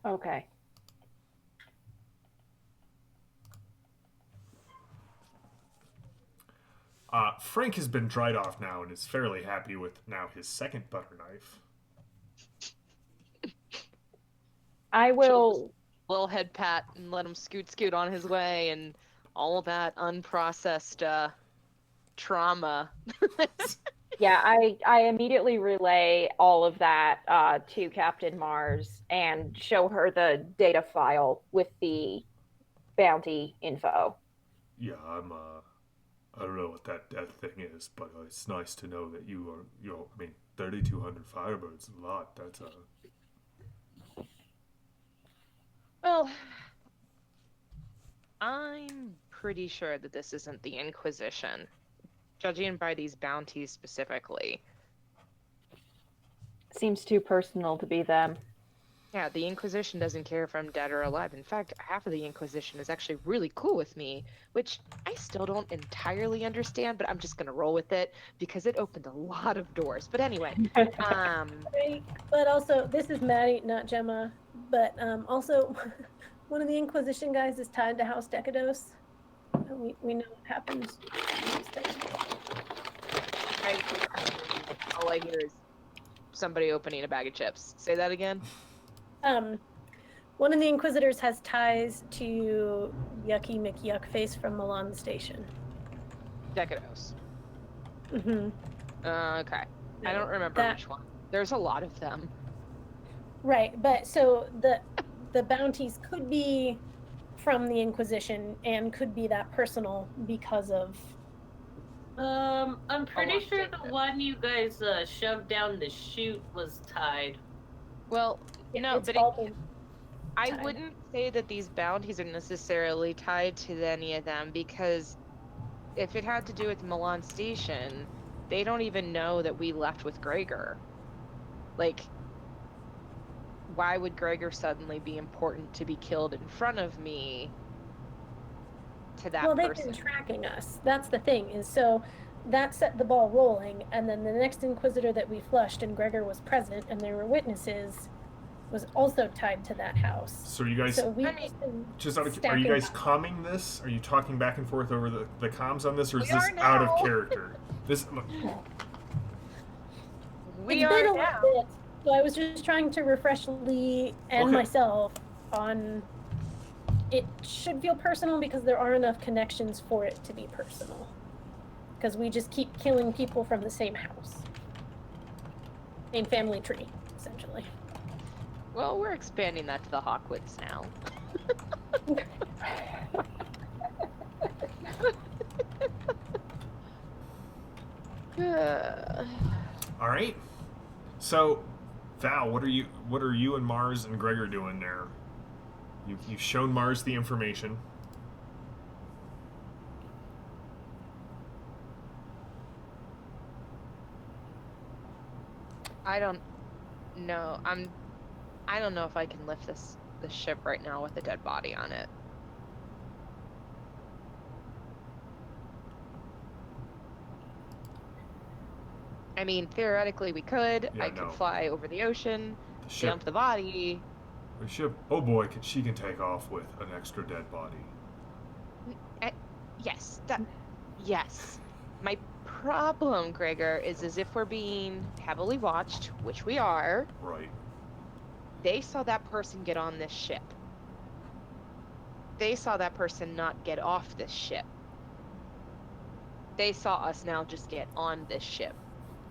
Speaker 3: Okay.
Speaker 1: Frank has been dried off now and is fairly happy with now his second butter knife.
Speaker 3: I will.
Speaker 5: Little head pat and let him scoot on his way, and all of that unprocessed trauma.
Speaker 3: Yeah, I immediately relay all of that to Captain Mars and show her the data file with the bounty info.
Speaker 1: Yeah, I don't know what that thing is, but it's nice to know that you are, 3,200 Firebirds is a lot. That's
Speaker 5: Well, I'm pretty sure that this isn't the Inquisition, judging by these bounties specifically.
Speaker 3: Seems too personal to be them.
Speaker 5: Yeah, the Inquisition doesn't care if I'm dead or alive. In fact, half of the Inquisition is actually really cool with me, which I still don't entirely understand, but I'm just gonna roll with it because it opened a lot of doors. But anyway,
Speaker 6: Right. But also, this is Maddie, not Gemma. But also, one of the Inquisition guys is tied to House Decados. And we know what happens.
Speaker 5: all I hear is somebody opening a bag of chips. Say that again.
Speaker 6: One of the Inquisitors has ties to Yucky McYuckface from Milan Station.
Speaker 5: Decados.
Speaker 6: Mm-hmm.
Speaker 5: Okay. I don't remember which one. There's a lot of them.
Speaker 6: Right, but so the bounties could be from the Inquisition and could be that personal because of.
Speaker 4: I'm pretty sure the one you guys shoved down the chute was tied.
Speaker 5: Well, no,
Speaker 6: it's
Speaker 5: but I wouldn't say that these bounties are necessarily tied to any of them, because if it had to do with Milan Station, they don't even know that we left with Gregor. Like, why would Gregor suddenly be important to be killed in front of me to that person?
Speaker 6: Well, they've been tracking us. That's the thing, is so that set the ball rolling, and then the next Inquisitor that we flushed and Gregor was present and there were witnesses was also tied to that house.
Speaker 1: So you guys,
Speaker 6: So we
Speaker 1: just out of, are you guys calming this? Are you talking back and forth over the comms on this, or is this out of character? This look.
Speaker 5: We
Speaker 6: it's
Speaker 5: are
Speaker 6: been a
Speaker 5: now.
Speaker 6: little bit, so I was just trying to refresh Lee and myself on. It should feel personal because there are enough connections for it to be personal. Because we just keep killing people from the same house, same family tree, essentially.
Speaker 5: Well, we're expanding that to the Hawkwoods now.
Speaker 1: All right. So, Val, what are you and Mars and Gregor doing there? You've shown Mars the information.
Speaker 5: I don't know. I don't know if I can lift this ship right now with a dead body on it. I mean, theoretically we could.
Speaker 1: Yeah,
Speaker 5: I could fly over the ocean, dump the body.
Speaker 1: The ship, oh boy, she can take off with an extra dead body.
Speaker 5: Yes, yes. My problem, Gregor, is if we're being heavily watched, which we are.
Speaker 1: Right.
Speaker 5: They saw that person get on this ship. They saw that person not get off this ship. They saw us now just get on this ship,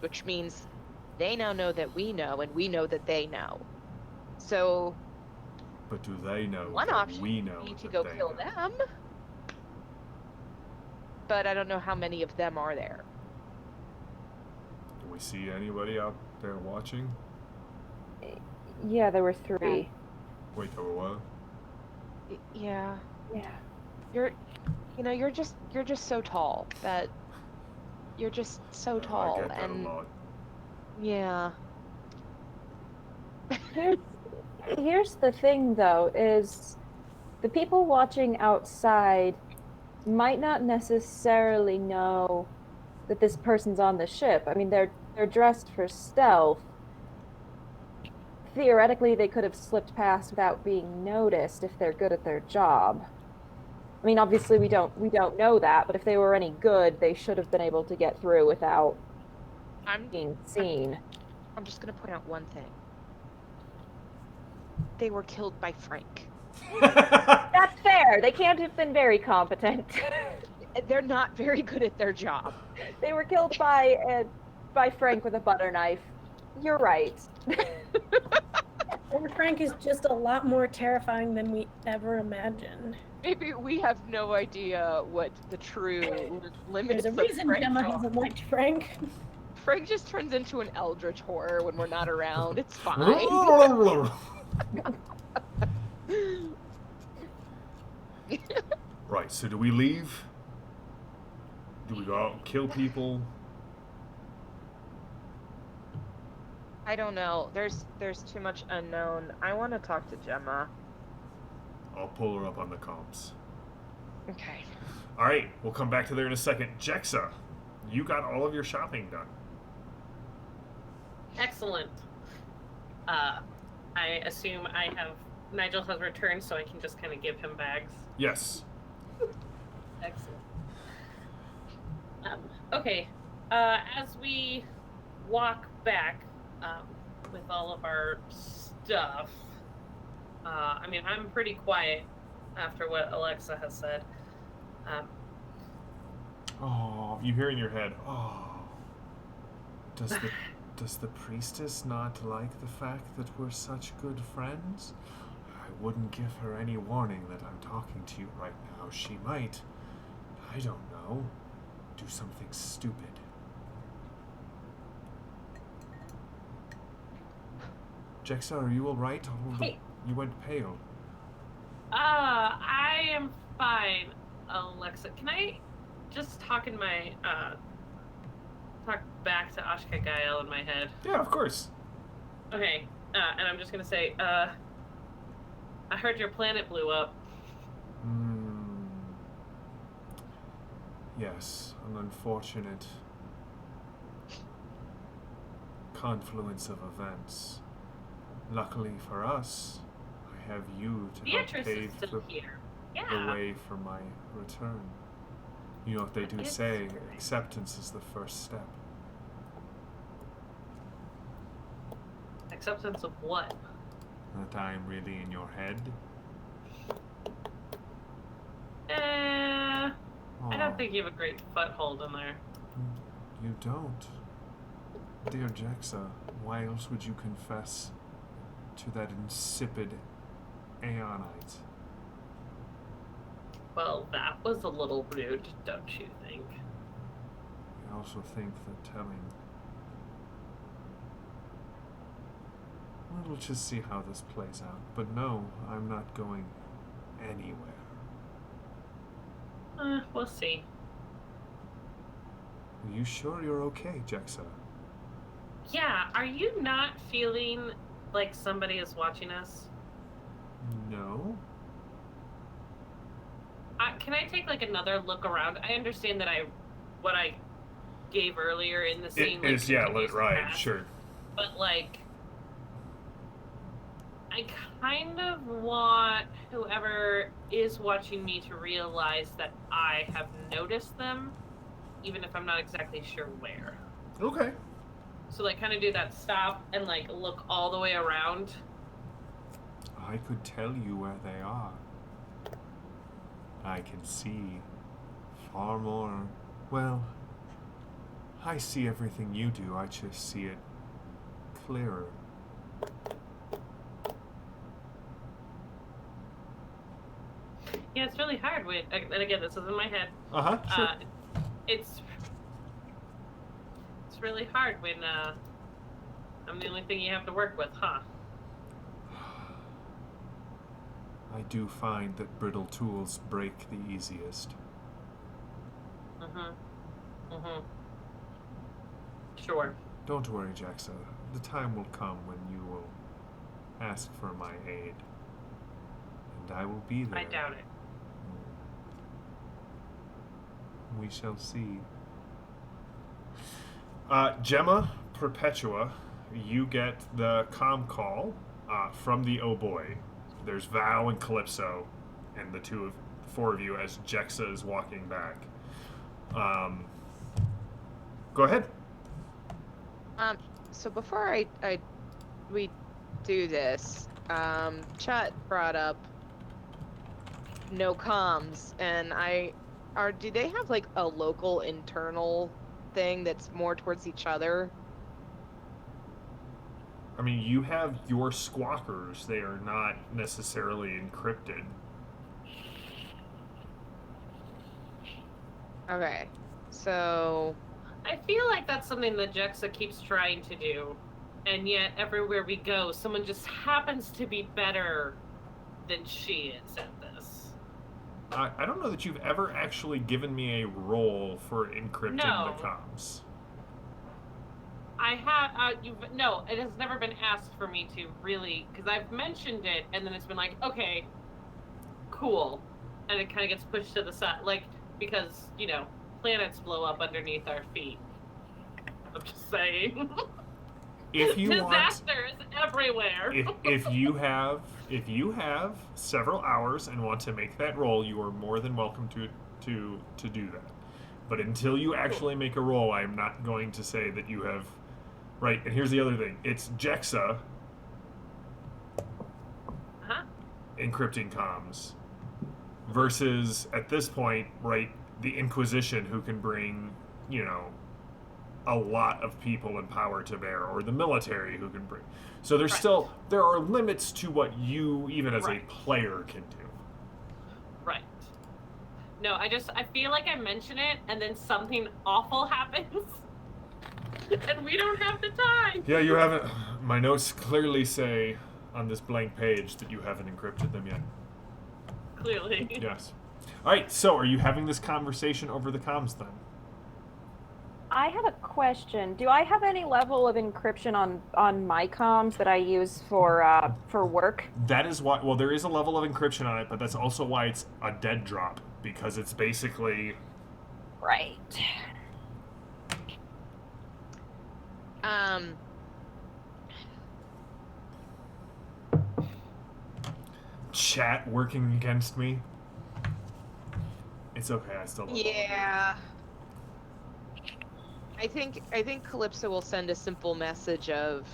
Speaker 5: which means they now know that we know, and we know that they know. So,
Speaker 1: but do they know
Speaker 5: one
Speaker 1: that
Speaker 5: option
Speaker 1: we know
Speaker 5: would be to
Speaker 1: that
Speaker 5: go
Speaker 1: they
Speaker 5: kill
Speaker 1: know?
Speaker 5: them. But I don't know how many of them are there.
Speaker 1: Do we see anybody out there watching?
Speaker 3: Yeah, there were 3.
Speaker 1: Wait, there were what?
Speaker 5: Yeah.
Speaker 3: Yeah.
Speaker 5: You're just so tall that you're just so tall,
Speaker 1: I get that
Speaker 5: and
Speaker 1: a lot.
Speaker 5: yeah.
Speaker 3: Here's the thing, though, is the people watching outside might not necessarily know that this person's on the ship. I mean, they're dressed for stealth. Theoretically, they could have slipped past without being noticed if they're good at their job. I mean, obviously we don't know that, but if they were any good, they should have been able to get through without being seen.
Speaker 5: I'm just gonna point out one thing. They were killed by Frank.
Speaker 3: That's fair. They can't have been very competent.
Speaker 5: They're not very good at their job.
Speaker 3: They were killed by Frank with a butter knife. You're right.
Speaker 6: Or Frank is just a lot more terrifying than we ever imagined.
Speaker 5: Maybe we have no idea what the true limits
Speaker 6: There's a
Speaker 5: of
Speaker 6: reason
Speaker 5: Frank
Speaker 6: Gemma
Speaker 5: are.
Speaker 6: hasn't liked Frank.
Speaker 5: Frank just turns into an eldritch horror when we're not around. It's fine.
Speaker 1: Right, so do we leave? Do we go out and kill people?
Speaker 2: I don't know. There's too much unknown. I want to talk to Gemma.
Speaker 1: I'll pull her up on the comms.
Speaker 2: Okay.
Speaker 1: All right, we'll come back to there in a second. Jexa, you got all of your shopping done.
Speaker 4: Excellent. I assume Nigel has returned, so I can just kind of give him bags.
Speaker 1: Yes.
Speaker 4: Excellent. Okay. As we walk back with all of our stuff, I mean, I'm pretty quiet after what Alexa has said.
Speaker 1: Oh, you hear in your head, oh. Does the priestess not like the fact that we're such good friends? I wouldn't give her any warning that I'm talking to you right now. She might, I don't know, do something stupid. Jexa, are you alright?
Speaker 4: Hey.
Speaker 1: You went pale.
Speaker 4: I am fine, Alexa. Can I just talk in my, talk back to Ashka Gael in my head?
Speaker 1: Yeah, of course.
Speaker 4: Okay, and I'm just gonna say, I heard your planet blew up.
Speaker 1: Yes, an unfortunate confluence of events. Luckily for us, I have you to help
Speaker 4: Beatrice
Speaker 1: pave
Speaker 4: is still here. Yeah.
Speaker 1: the way for my return. You know what they do
Speaker 4: It's-
Speaker 1: say, acceptance is the first step.
Speaker 4: Acceptance of what?
Speaker 1: That I am really in your head.
Speaker 4: I don't think you have a great foothold in there.
Speaker 1: You don't. Dear Jexa, why else would you confess to that insipid Aeonite?
Speaker 4: Well, that was a little rude, don't you think?
Speaker 1: I also think that telling... Well, we'll just see how this plays out. But no, I'm not going anywhere.
Speaker 4: We'll see.
Speaker 1: Are you sure you're okay, Jexa?
Speaker 4: Yeah, are you not feeling like somebody is watching us?
Speaker 1: No?
Speaker 4: Can I take like another look around? I understand that what I gave earlier in the scene.
Speaker 1: It is, yeah, let
Speaker 4: continues
Speaker 1: it
Speaker 4: to
Speaker 1: ride,
Speaker 4: pass,
Speaker 1: sure.
Speaker 4: But like, I kind of want whoever is watching me to realize that I have noticed them, even if I'm not exactly sure where.
Speaker 1: Okay.
Speaker 4: So like kind of do that stop and like look all the way around.
Speaker 1: I could tell you where they are. I can see far more. Well, I see everything you do, I just see it clearer.
Speaker 4: Yeah, it's really hard when, and again, this is in my head.
Speaker 1: Sure.
Speaker 4: It's really hard when I'm the only thing you have to work with, huh?
Speaker 1: I do find that brittle tools break the easiest.
Speaker 4: Sure.
Speaker 1: Don't worry, Jexa. The time will come when you will ask for my aid. And I will be there.
Speaker 4: I doubt it.
Speaker 1: We shall see. Gemma, Perpetua, you get the comm call from the Oh Boii. There's Val and Calypso, and the four of you as Jexa is walking back. Go ahead.
Speaker 2: So before we do this, Chet brought up no comms, and do they have like a local internal thing that's more towards each other?
Speaker 1: I mean, you have your squawkers. They are not necessarily encrypted.
Speaker 5: Okay. So
Speaker 4: I feel like that's something that Jexa keeps trying to do, and yet everywhere we go, someone just happens to be better than she is at this.
Speaker 1: I don't know that you've ever actually given me a role for encrypting
Speaker 4: No.
Speaker 1: the comms.
Speaker 4: I have, no, it has never been asked for me to really, because I've mentioned it, and then it's been like, okay, cool, and it kind of gets pushed to the side, like, because, you know, planets blow up underneath our feet. I'm just saying.
Speaker 1: If you
Speaker 4: Disasters everywhere.
Speaker 1: if you have several hours and want to make that roll, you are more than welcome to do that. But until you actually make a roll, I am not going to say that you have. Right, and here's the other thing: it's Jexa encrypting comms versus at this point, right, the Inquisition, who can bring, you know, a lot of people and power to bear, or the military, who can bring. So there's still, there are limits to what you, even as a player, can do.
Speaker 4: Right. No, I feel like I mention it, and then something awful happens, and we don't have the time.
Speaker 1: Yeah, you haven't. My notes clearly say on this blank page that you haven't encrypted them yet.
Speaker 4: Clearly.
Speaker 1: Yes. All right. So, are you having this conversation over the comms then?
Speaker 3: I have a question. Do I have any level of encryption on my comms that I use for work?
Speaker 1: That is why. Well, there is a level of encryption on it, but that's also why it's a dead drop, because it's basically.
Speaker 3: Right.
Speaker 1: Chat working against me. It's okay. I still.
Speaker 5: yeah. I think Calypso will send a simple message of,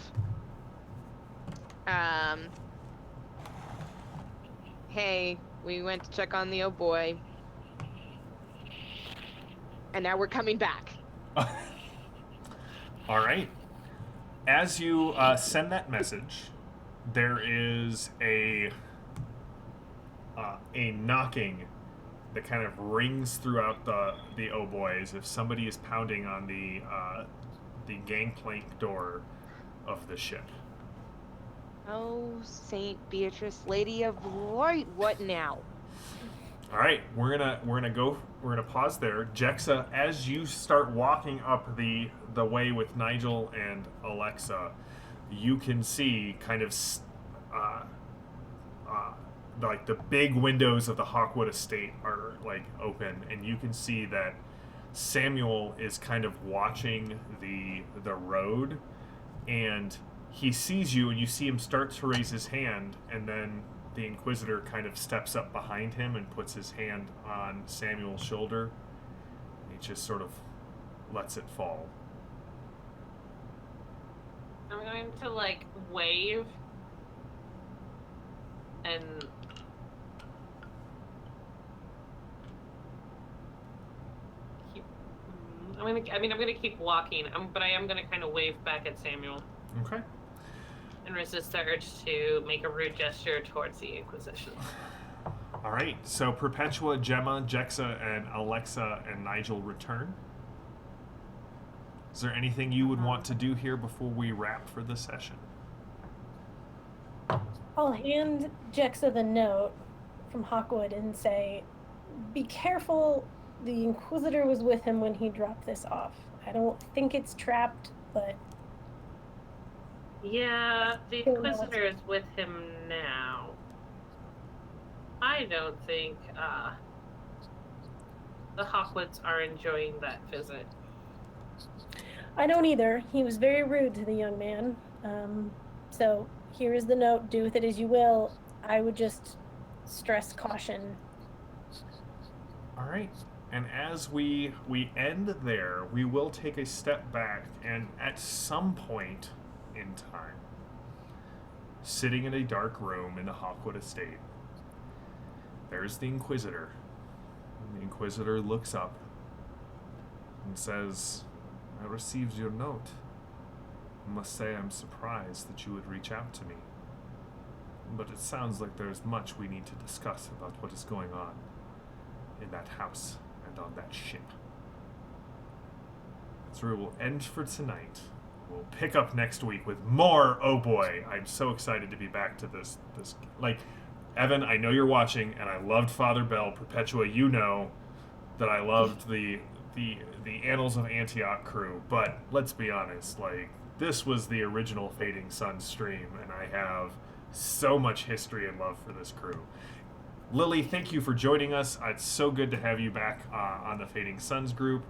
Speaker 5: hey, we went to check on the Oh Boii, and now we're coming back.
Speaker 1: All right. As you send that message, there is a knocking that kind of rings throughout the Oh Boii, as if somebody is pounding on the gangplank door of the ship.
Speaker 5: Oh, Saint Beatrice, Lady of Light, what now?
Speaker 1: All right, we're gonna pause there. Jexa, as you start walking up the way with Nigel and Alexa, you can see kind of like the big windows of the Hawkwood estate are like open, and you can see that Samuel is kind of watching the road, and he sees you, and you see him start to raise his hand, and then the Inquisitor kind of steps up behind him and puts his hand on Samuel's shoulder. He just sort of lets it fall.
Speaker 4: I'm going to, like, wave and keep. I'm gonna keep walking. But I am gonna kind of wave back at Samuel.
Speaker 1: Okay.
Speaker 4: And resist the urge to make a rude gesture towards the Inquisition.
Speaker 1: All right. So Perpetua, Gemma, Jexa, and Alexa and Nigel return. Is there anything you would want to do here before we wrap for the session?
Speaker 6: I'll hand Jexa the note from Hawkwood and say, be careful, the Inquisitor was with him when he dropped this off. I don't think it's trapped, but...
Speaker 4: Yeah, the Inquisitor is with him now. I don't think, the Hawkwoods are enjoying that visit.
Speaker 6: I don't either. He was very rude to the young man. So here is the note. Do with it as you will. I would just stress caution.
Speaker 1: All right. And as we end there, we will take a step back, and at some point in time, sitting in a dark room in the Hawkwood estate, there's the Inquisitor. And the Inquisitor looks up and says, I received your note. must say I'm surprised that you would reach out to me. But it sounds like there's much we need to discuss about what is going on in that house and on that ship. So we will end for tonight. We'll pick up next week with more Oh Boy. I'm so excited to be back to this. Like, Evan, I know you're watching, and I loved Father Bell. Perpetua, you know that I loved the Annals of Antioch crew. But let's be honest, like, this was the original Fading Sun stream, and I have so much history and love for this crew. Lily, thank you for joining us. It's so good to have you back on the Fading Suns group.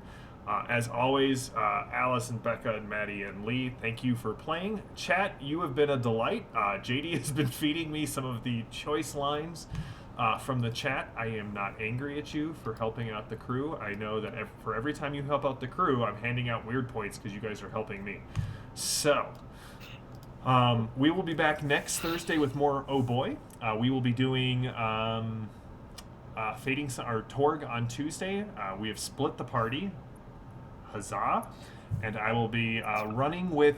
Speaker 1: As always, Alice and Becca and Maddie and Lee, thank you for playing. Chat, you have been a delight. JD has been feeding me some of the choice lines from the chat. I am not angry at you for helping out the crew. I know that for every time you help out the crew, I'm handing out weird points because you guys are helping me. So, we will be back next Thursday with more Oh Boy. We will be doing Fading Sun, or Torg on Tuesday. We have split the party. Huzzah. And I will be running with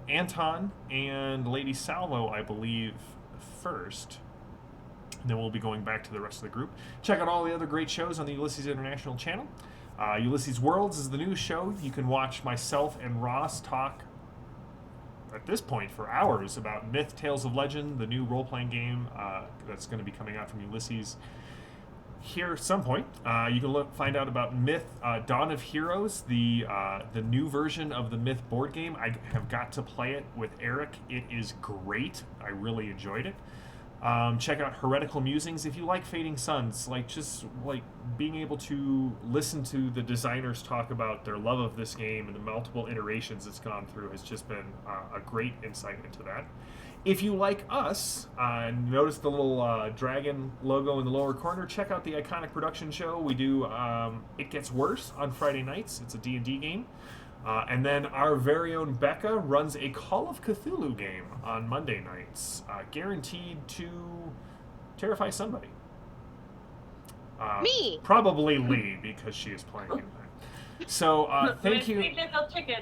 Speaker 1: Anton and Lady Salvo, I believe, first. And then we'll be going back to the rest of the group. Check out all the other great shows on the Ulisses International channel. Ulysses Worlds is the new show. You can watch myself and Ross talk, at this point, for hours about Myth, Tales of Legend, the new role-playing game that's going to be coming out from Ulysses here at some point. You can find out about Myth Dawn of Heroes, the new version of the Myth board game. I have got to play it with Eric. It is great. I really enjoyed it. Check out Heretical Musings if you like Fading Suns. Just being able to listen to the designers talk about their love of this game and the multiple iterations it's gone through has just been a great insight into that. If you like us, notice the little dragon logo in the lower corner. Check out the Iconic Production Show. We do It Gets Worse on Friday nights. It's a D&D game. And then our very own Becca runs a Call of Cthulhu game on Monday nights, guaranteed to terrify somebody.
Speaker 2: Me!
Speaker 1: Probably Lee, because she is playing in that. So, thank you.
Speaker 4: Little chicken.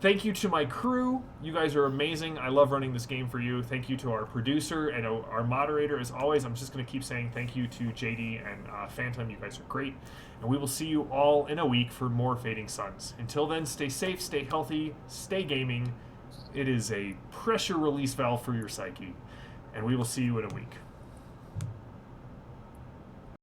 Speaker 1: Thank you to my crew. You guys are amazing. I love running this game for you. Thank you to our producer and our moderator. As always, I'm just going to keep saying thank you to JD and Phantom. You guys are great. And we will see you all in a week for more Fading Suns. Until then, stay safe, stay healthy, stay gaming. It is a pressure release valve for your psyche. And we will see you in a week.